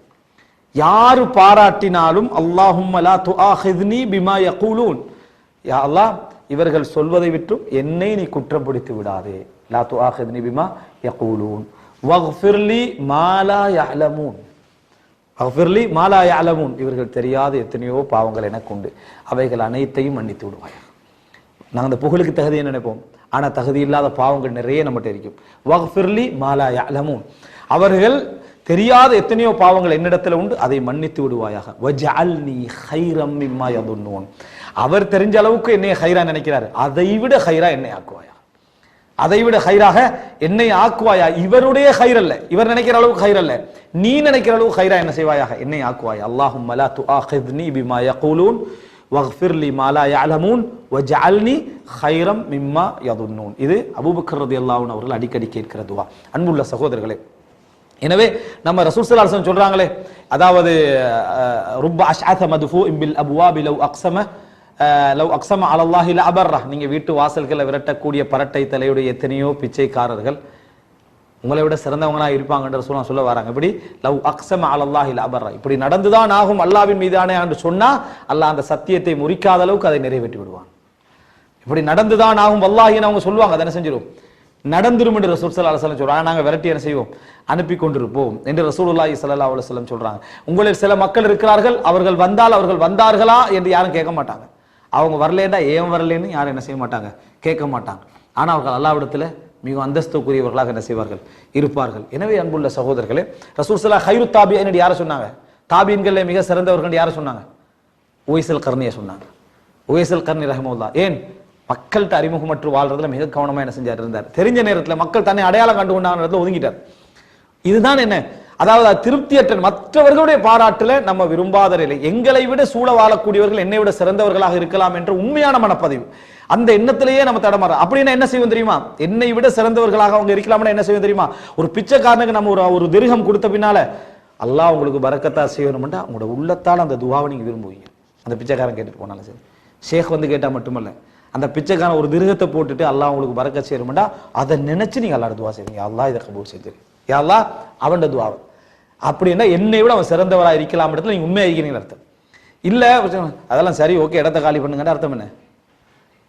Speaker 1: யாரு பாராட்டினாலும் அல்லாஹும்ம லா துஆஹித்னி பிமா யகூலூன், யா அல்லாஹ் இவர்கள் சொல்வதை விட்டும் என்னை நீ குற்றப்படுத்தி விடாதே. லா துஆஹித்னி பிமா யகூலூன் வக்ஃபிர்லி மா லா யஅலமூன், வக்ஃபிர்லி மா லா யஅலமூன், இவர்கள் தெரியாத எத்தனையோ பாவங்கள் எனக்கு உண்டு, அவைகள் அனைத்தையும் மன்னித்து விடுவாயா. நாங்கள் அந்த புகழுக்கு தகுதியை நினைப்போம், ஆனா தகுதி இல்லாத பாவங்கள் நிறைய நம்மகிட்ட இருக்கும். வக்ஃபிர்லி மா லா யஅலமூன், அவர்கள் தெரியாத எத்தனையோ பாவங்கள் என்னிடத்துல உண்டு, அதை மன்னித்து விடுவாயாக. வஜஅல்னி கைரம் மிம்மா யதுன்னூன், அவர் தெரிஞ்ச அளவுக்கு என்னை ஹைரா நினைக்கிறார், அதை விட ஹைரா என்னை ஆக்குவாயா, அதை விட ஹைராக என்னை ஆக்குவாயா. இவருடைய ஹைர் அல்ல, இவர் நினைக்கிற அளவுக்கு ஹைர் அல்ல, நீ நினைக்கிற அளவுக்கு ஹைரா என்ன செய்வாயாக, என்னை ஆக்குவாயா. அல்லாஹும்ம லா துஆஹித்னி பிமா யகூலூன் வக்ஃபிர்லி மா லா யஅலமூன் வஜஅல்னி கைரம் மிம்மா யதுன்னூன். இது அபூபக்கர் ரலியல்லாஹு அன்ஹு அவர்கள் அடிக்கடி கேட்கிற துஆ. அன்புள்ள சகோதரர்களே, எனவே நம்ம ரசூல் ஸல்லல்லாஹு அலைஹி வஸல்லம் சொல்றாங்களே, அதாவது ருப்ப அஷ்அஸ மதுஃபூஇன் பில் அப்வாபி லவ் அக்ஸம அலல்லாஹி லஅபர்ரஹ், நீங்க வீட்டு வாசல்களை விரட்டக்கூடிய பரட்டை தலையுடைய எத்தனையோ பிச்சைக்காரர்கள் உங்களை விட சிறந்தவங்களா இருப்பாங்கன்ற சொல்ல வராங்க. இப்படி லவ் அக்ஸம அலல்லாஹி லஅபர்ரஹ், இப்படி நடந்துதான் ஆகும் அல்லாஹ்வின் மீதானே என்று சொன்னா அல்லாஹ் அந்த சத்தியத்தை முறிக்காத அளவுக்கு அதை நிறைவேற்றி விடுவான். இப்படி நடந்துதான் ஆகும் வல்லாஹின்னு அவங்க சொல்லுவாங்க, அதை என்ன செஞ்சிடும், நடந்துரும் என்று ரசூல் ஸல்லல்லாஹு அலைஹி வஸல்லம் சொல்றாங்க. நாங்க விரட்டி என்ன செய்வோம், அனுப்பி கொண்டிருப்போம் என்று ரசூலுல்லாஹி ஸல்லல்லாஹு அலைஹி வஸல்லம் சொல்றாங்க. உங்களில் சில மக்கள் இருக்கிறார்கள், அவர்கள் வந்தால் அவர்கள் வந்தார்களா என்று யாரும் கேட்க மாட்டாங்க, அவங்க வரலேண்டா ஏன் வரலன்னு யாரும் என்ன செய்ய மாட்டாங்க, கேட்க மாட்டாங்க. ஆனா அவர்கள் அல்லாஹ்விடத்துல மிக அந்தஸ்துக்குரியவர்களாக என்ன செய்வார்கள், இருப்பார்கள். எனவே அன்புள்ள சகோதரர்களே, ரசூல் ஸல்லல்லாஹு ஹைரு தாபியின் யாரை சொன்னாங்க, தாபீன்களே மிக சிறந்தவர்கள் யாரை சொன்னாங்க, உவைஸல் கர்னியை சொன்னாங்க. உவைஸல் கர்னி ரஹ்மத்துல்லாஹ் ஏன் மக்கள்கிட்ட அறிமுகமற்று வாழ்றதுல மிக கவனமா என்ன செஞ்சார் இருந்தார். தெரிஞ்ச நேரத்தில் மக்கள் தன்னை அடையாளம் கண்டு கொண்டாங்க இடத்துல ஒதுங்கிட்டார். இதுதான் என்ன, அதாவது திருப்தியற்ற மற்றவர்களுடைய பாராட்டுல நம்ம விரும்பாத நிலை, எங்களை விட சூழ வாழக்கூடியவர்கள் என்னை விட சிறந்தவர்களாக இருக்கலாம் என்ற உண்மையான மனப்பதிவு, அந்த எண்ணத்திலேயே நம்ம தடமாற. அப்படின்னா என்ன செய்வோம் தெரியுமா, என்னை விட சிறந்தவர்களாக அவங்க இருக்கலாம்னா என்ன செய்வோம் தெரியுமா, ஒரு பிச்சைக்காரனுக்கு நம்ம ஒரு திர்ஹம் கொடுத்த பின்னால அல்லாஹ் உங்களுக்கு பரக்கத்தா செய்யணும்னா உங்களோட உள்ளத்தால் அந்த துவாவை நீங்க விரும்புவீங்க. அந்த பிச்சைக்காரன் கேட்டுட்டு போனாலும் சரி, ஷேக் வந்து கேட்டா மட்டுமல்ல, அந்த பிச்சைக்காரன் ஒரு திர்ஹத்தை போட்டுட்டு அல்லாஹ் உங்களுக்கு பரக்கத் செய்யணும்னா அதை நினைச்சு நீங்க அல்லாஹ் துவா செய்வீங்க, அல்லாஹ் இதை கபூல் செஞ்சு, யா அல்லாஹ் அவன் துவாவை. அப்படின்னா என்னை விட அவன் சிறந்தவரா இருக்கலாம் இடத்துல நீங்க உண்மையா இருக்கிறீங்க அர்த்தம் இல்ல. அதெல்லாம் சரி ஓகே, இடத்த காலி பண்ணுங்கன்னு அர்த்தம் என்ன,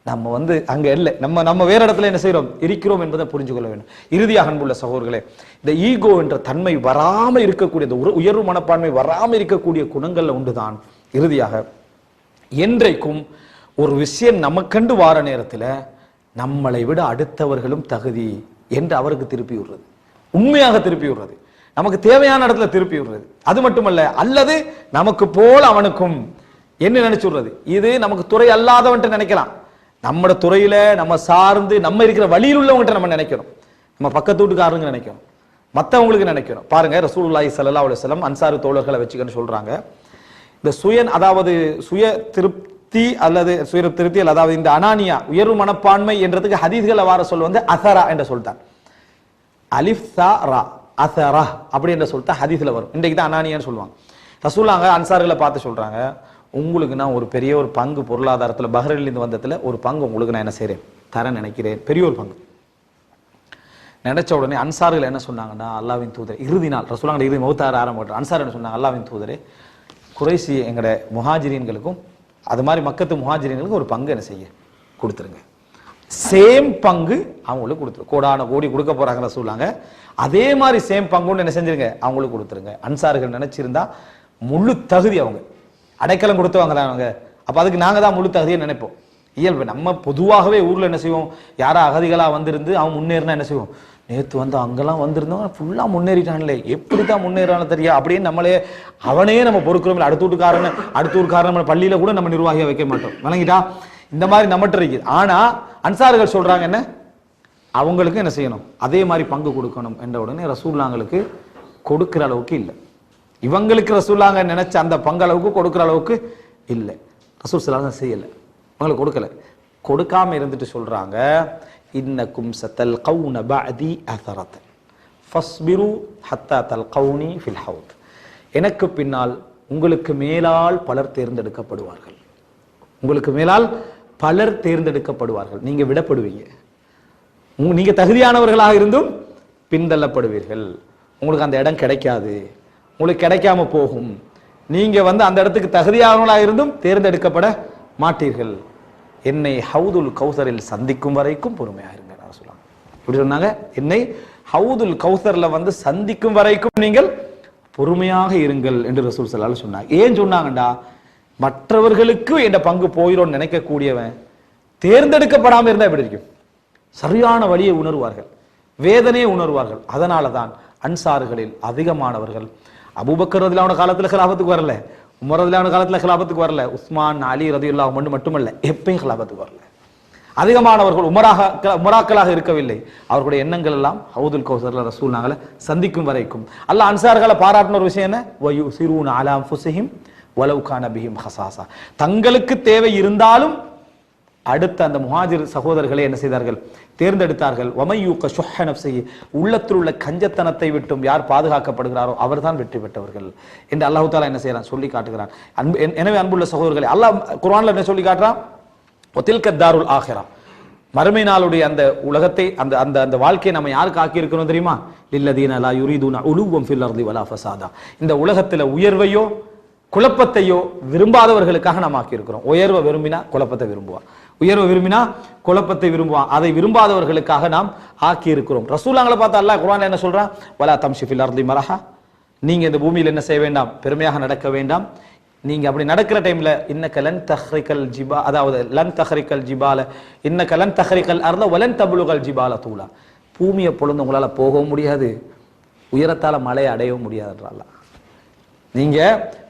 Speaker 1: நம்ம வந்து அங்க இல்லை, நம்ம வேற இடத்துல என்ன செய்யறோம் இருக்கிறோம் என்பதை புரிஞ்சு கொள்ள வேண்டும். இறுதியாக அன்புள்ள சகோதரர்களே, இந்த ஈகோ என்ற தன்மை வராம இருக்கக்கூடிய, இந்த உயர்வு மனப்பான்மை வராம இருக்கக்கூடிய குணங்கள்ல உண்டுதான். இறுதியாக என்றைக்கும் ஒரு விஷயம் நமக்கண்டு வார நேரத்துல நம்மளை விட அடுத்தவர்களும் தகுதி என்று அவருக்கு திருப்பி விடுறது, உண்மையாக திருப்பி விடுறது, நமக்கு தேவையான இடத்துல திருப்பி விடுறது. அது மட்டுமல்ல, அல்லது நமக்கு போல அவனுக்கும் என்ன நினைச்சு விடுறது. இது நமக்கு துறை அல்லாதவன்ட்டு நினைக்கலாம், நம்மட துறையில நம்ம சார்ந்து நம்ம இருக்கிற வழியில் உள்ளவங்கிட்ட நம்ம நினைக்கிறோம், நம்ம பக்கத்து வீட்டுக்காரங்க நினைக்கிறோம், மற்றவங்களுக்கு நினைக்கிறோம். பாருங்க ரசூலுல்லாஹி ஸல்லல்லாஹு அலைஹி வஸல்லம் அன்சாரி தோழர்களை வச்சுக்கன்னு சொல்றாங்க, இந்த அதாவது சுய திருப்தி அல்லது சுய திருப்தி அதாவது இந்த அனானியா உயர்வு மனப்பான்மை என்றதுக்கு ஹதீஸ்களை வார சொல் வந்து அசரா என்ற சொல்லிட்டான். அலிஃப் சா ரா அசரா அப்படி என்ற சொல்லிட்டா ஹதீஸ்ல வரும். இன்றைக்கு தான் அனானியான்னு சொல்லுவாங்க. ரசூலுல்லாஹ் அன்சாரிகளை பார்த்து சொல்றாங்க, உங்களுக்கு நான் ஒரு பெரிய ஒரு பங்கு பொருளாதாரத்தில் பஹ்ரைன்லேருந்து வந்ததுல ஒரு பங்கு உங்களுக்கு நான் என்ன செய்கிறேன் தர நினைக்கிறேன், பெரிய ஒரு பங்கு. நினைச்ச உடனே அன்சார்கள் என்ன சொன்னாங்கன்னா, அல்லாஹ்வின் தூதரே, இறுதி நாள் ரசூலுல்லாஹ் இறுதி மௌத்தார ஆரம்பிட்டார். அன்சார் என்ன சொன்னாங்க, அல்லாஹ்வின் தூதரே, குறைசி எங்கட முஹாஜிரீன்களுக்கும் அது மாதிரி மக்கத்து முஹாஜிரீன்களுக்கும் ஒரு பங்கு என்ன செய்ய கொடுத்துருங்க. சேம் பங்கு அவங்களுக்கு கொடுத்துரு, கோடான கோடி கொடுக்க போறாங்க ரசூலுல்லாஹ், அதே மாதிரி சேம் பங்குன்னு என்ன செஞ்சிருங்க அவங்களுக்கு கொடுத்துருங்க. அன்சார்கள் நினைச்சிருந்தா முழு தகுதி அவங்க அடைக்கலம் கொடுத்தவங்க அவங்க, அப்ப அதுக்கு நாங்க தான் முழு தகுதியை நினைப்போம். இயல்பு நம்ம பொதுவாகவே ஊர்ல என்ன செய்வோம், யாரா அகதிகளா வந்திருந்து அவன் முன்னேறினா என்ன செய்வோம், நேத்து வந்து அங்கெல்லாம் வந்திருந்தவங்க ஃபுல்லா முன்னேறிட்டான்லே, எப்படித்தான் முன்னேறான்னு தெரியா அப்படின்னு நம்மளே அவனே நம்ம பொறுக்கிறோம். அடுத்த ஊருக்காரன் நம்ம பள்ளியில கூட நம்ம நிர்வாகியா வைக்க மாட்டோம், விளங்கிட்டா, இந்த மாதிரி நம்மகிட்ட இருக்குது. ஆனா அன்சார்கள் சொல்றாங்க என்ன, அவங்களுக்கு என்ன செய்யணும் அதே மாதிரி பங்கு கொடுக்கணும் என்ற உடனே ரசூலுல்லாஹ்களுக்கு கொடுக்கிற அளவுக்கு இல்லை, இவங்களுக்கு ரசூலுல்லாஹ் நினைச்ச அந்த பங்கு அளவுக்கு கொடுக்கிற அளவுக்கு இல்லை. ரசூல் ஸல்லல்லாஹு அலைஹி வஸல்லம் செய்யல, அவங்களுக்கு கொடுக்கல. கொடுக்காம இருந்துட்டு சொல்றாங்க, இன்னக்கும் சதல்கௌன பஅதி அஸரத்தன் ஃபஸ்பிரு ஹத்தா தல்கௌனி ஃபில் ஹவுத், எனக்கு பின்னால் உங்களுக்கு மேலால் பலர் தேர்ந்தெடுக்கப்படுவார்கள், உங்களுக்கு மேலால் பலர் தேர்ந்தெடுக்கப்படுவார்கள், நீங்க விடப்படுவீங்க, நீங்க தகுதியானவர்களாக இருந்தும் பின்தள்ளப்படுவீர்கள், உங்களுக்கு அந்த இடம் கிடைக்காது, உங்களுக்கு கிடைக்காம போகும். நீங்க வந்து அந்த இடத்துக்கு தகுதியானவர்களாக இருந்தும் தேர்ந்தெடுக்கப்பட மாட்டீர்கள். என்னை ஹவுதுல் கௌசரில் சந்திக்கும் வரைக்கும் பொறுமையாக இருங்க சொல்லுவாங்க. இப்படி சொன்னாங்க, என்னை ஹவுதுல் கௌசர்ல வந்து சந்திக்கும் வரைக்கும் நீங்கள் பொறுமையாக இருங்கள் என்று ரசூல் ஸல்லல்லாஹு அலைஹி சொன்னாங்க. ஏன் சொன்னாங்கடா, மற்றவர்களுக்கு என்ற பங்கு போயிடும் நினைக்கக்கூடியவன் தேர்ந்தெடுக்கப்படாம இருந்தா எப்படி இருக்கும்? சரியான வழியை உணர்வார்கள், வேதனையை உணர்வார்கள். அதனால தான் அன்சார்களில் அதிகமானவர்கள் அபூபக்கர் ரலியல்லாஹு அன்ஹு காலத்துல கிலாபத்துக்கு வரல, உமர் ரலியல்லாஹு அன்ஹு காலத்துல கிலாபத்துக்கு வரல, உஸ்மான் அலி ரலியல்லாஹு அன்ஹு மட்டுமல்ல, எப்பயும் கிலாபத்துக்கு வரல. அதிகமானவர்கள் உமராக்களாக இருக்கவில்லை. அவர்களுடைய எண்ணங்கள் எல்லாம் ஹவுதுல் கௌசர்ல ரசூல் நாங்கள சந்திக்கும் வரைக்கும். அல்லாஹ் அன்சார்களை பாராட்டின ஒரு விஷயம் என்ன? வயுசிரூன அலா அன்ஃபுஸிஹிம் வலவ் கான பிஹிம் ஹஸாஸா. தங்களுக்கு தேவை இருந்தாலும் அடுத்த அந்த முஹாஜிர் சகோதரர்களை என்ன செய்தார்கள்? தேர்ந்தெடுத்தார்கள். வமையூக ஷுஹ நஃப்ஸிஹி, உள்ளத்தில் உள்ள கஞ்சத்தனத்தை விட்டும் யார் பாதுகாக்கப்படுகிறாரோ அவர்தான் வெற்றி பெற்றவர்கள் என்று அல்லாஹ் தஆலா என்ன செய்யறான்? சொல்லி காட்டுகிறான். எனவே அன்புள்ள சகோதரர்களே, அல்லாஹ் குர்ஆன்ல என்ன சொல்லி காட்டுறான்? ஒத்தில்க தாருல் ஆஹிரா, மறுமை நாளுடைய அந்த உலகத்தை, அந்த அந்த அந்த வாழ்க்கையை நம்ம யாருக்கு ஆக்கி இருக்கிறோம் தெரியுமா? லில்லதீன லா யுரீதுன உலுவம் ஃபில் அர்தி வலா ஃபஸாதா. இந்த உலகத்துல உயர்வையோ குழப்பத்தையோ விரும்பாதவர்களுக்காக நாம் ஆக்கி இருக்கிறோம். உயர்வை விரும்பினா குழப்பத்தை விரும்புவான், உயர்வை விரும்பினா குழப்பத்தை விரும்புவான். அதை விரும்பாதவர்களுக்காக நாம் ஆக்கி இருக்கிறோம். ரசூலுல்லாஹ்களை பார்த்து அல்லாஹ் குர்ஆன்ல என்ன சொல்றான்? வலா தம்ஷி ஃபில் அர்தி மரஹா, நீங்க இந்த பூமியில் என்ன செய்ய வேண்டாம்? பெருமையாக நடக்க வேண்டாம். நீங்க அப்படி நடக்கிற டைம்ல இன்னக லன் தஹ்ரிகல் ஜிபா, அதாவது லன் தஹ்ரிகல் ஜிபால இன்னக லன் தஹ்ரிகல் அர்த வலன் தப்லுகல் ஜிபால தூலா, பூமியை பொழுது உங்களால போகவும் முடியாது, உயரத்தால மலையை அடையவும் முடியாதுன்றால. நீங்க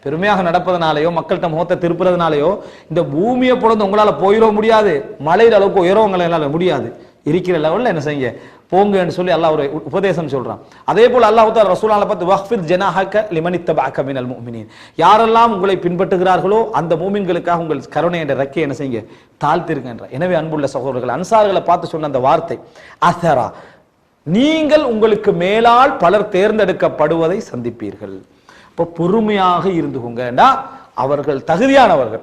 Speaker 1: பெருமையாக நடப்பதனாலேயோ மக்கள்கிட்ட முகத்தை திருப்புறதுனாலேயோ இந்த பூமியை பொழுது உங்களால போயிட முடியாது, மலையில அளவுக்கு உயரவங்களால முடியாது. இருக்கிற லெவல்ல என்ன செய்ய போங்கன்னு சொல்லி அல்லாஹ் ஒரு உபதேசம் சொல்றான். அதே போல அல்லாஹ் தஆலா ரசூலுல்லாஹி பார்த்து வக்ஃபித் ஜனாஹக லிமனித்தபஅக மினல் முஃமினீன், யாரெல்லாம் உங்களை பின்பற்றுகிறார்களோ அந்த மூமின்களுக்காக உங்கள் கருணை என்ற ரெக்கை என்ன செய்யுங்க? தாழ்த்திருக்கின்ற. எனவே அன்புள்ள சகோதரர்கள், அன்சார்களை பார்த்து சொன்ன அந்த வார்த்தை அஸரா, நீங்கள் உங்களுக்கு மேலால் பலர் தேர்ந்தெடுக்கப்படுவதை சந்திப்பீர்கள். இப்போ பொறுமையாக இருந்துக்கோங்கடா, அவர்கள் தகுதியானவர்கள்,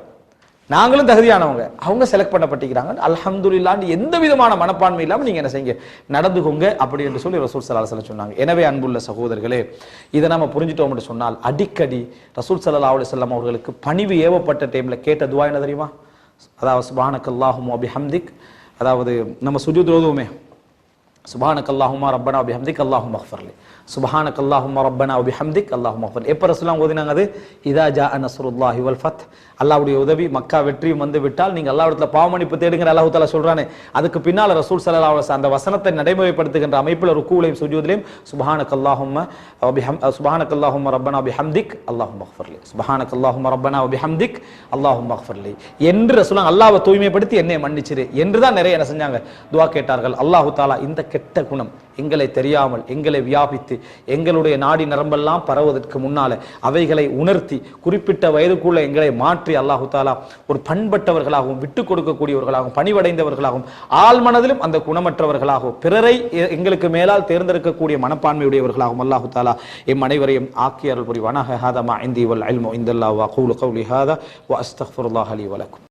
Speaker 1: நாங்களும் தகுதியானவங்க, அவங்க செலக்ட் பண்ணப்பட்டிருக்கிறாங்க, அல்ஹம்துலில்லாஹ் எந்த விதமான மனப்பான்மை இல்லாம நீங்க என்ன செய்யுங்க? நடந்துக்கோங்க அப்படி என்று சொல்லி ரசூல் ஸல்லல்லாஹு அலைஹி வஸல்லம் சொன்னாங்க. எனவே அன்புள்ள சகோதரர்களே, இதை நம்ம புரிஞ்சுட்டோம் என்று சொன்னால் அடிக்கடி ரசூல் ஸல்லல்லாஹு அலைஹி வஸல்லம் அவர்களுக்கு பணிவு ஏவப்பட்ட டைம்ல கேட்ட துஆ என்ன தெரியுமா? அதாவது சுப்ஹானக்கல்லாஹும்ம வ பிஹம்திக், அதாவது நம்ம சுஜூத் ஓதுவோமே, சுப்ஹானக்கல்லாஹும்ம ரப்பனா வ பிஹம்திக் அல்லாஹும்ம இக்ஃபிர்லி, சுப்ஹானக்கல்லாஹும்ம ரப்பனா வ பிஹம்திக் அல்லாஹும்ம இக்ஃபிர்லி. எப்ப ரசூலுல்லாஹ் ஓதினாங்க? அது இதா ஜாஅ நஸ்ருல்லாஹி வல் ஃபத், அல்லாஹ்வுடைய உதவி மக்கா வெற்றியும் வந்து விட்டால் நீங்கள் அல்லாஹ்விடத்துல பாவமன்னிப்பு தேடுங்க அல்லாஹ் தஆலா சொல்றானே, அதுக்கு பின்னால ரசூல் ஸல்லல்லாஹு அலைஹி வஸல்லம் அந்த வசனத்தை நடைமுறைப்படுத்துகின்ற அமைப்புல ருக்கூலையும் சுஜூதிலையும் சுப்ஹானக்கல்லாஹும்ம ரப்பனா வ பிஹம்திக் அல்லாஹும்ம இக்ஃபிர்லி, சுப்ஹானக்கல்லாஹும்ம ரப்பனா வ பிஹம்திக் அல்லாஹும்ம இக்ஃபிர்லி என்று ரசூலுல்லாஹ் அல்லாஹ்வை தூய்மைப்படுத்தி என்னை மன்னிச்சிரு என்று தான் நிறைய என்ன செஞ்சாங்க? துஆ கேட்டார்கள். அல்லாஹ் தஆலா இந்த கெட்ட குணம் எங்களை தெரியாமல் எங்களை வியாபித்து எங்களுடைய நாடி நரம்பெல்லாம் பரவுவதற்கு முன்னால அவைகளை உணர்த்தி குறிப்பிட்ட வயதுக்குள்ள எங்களை மாற்றி அல்லாஹு தாலா ஒரு பண்பட்டவர்களாகவும் விட்டு கொடுக்கக்கூடியவர்களாகவும் பணிவடைந்தவர்களாகவும் ஆள் மனதிலும் அந்த குணமற்றவர்களாகவும் பிறரை எங்களுக்கு மேலால் தேர்ந்தெடுக்கக்கூடிய மனப்பான்மையுடையவர்களாகவும் அல்லாஹு தாலா எம் அனைவரையும் ஆக்கி அருள் புரிவானாக. ஹாதா மா இந்தி வல் இல்மு இந்தல்லாஹ் வ அகூலு கௌலி ஹாதா வ அஸ்தக்ஃபிருல்லாஹ லி வ லக்கும்.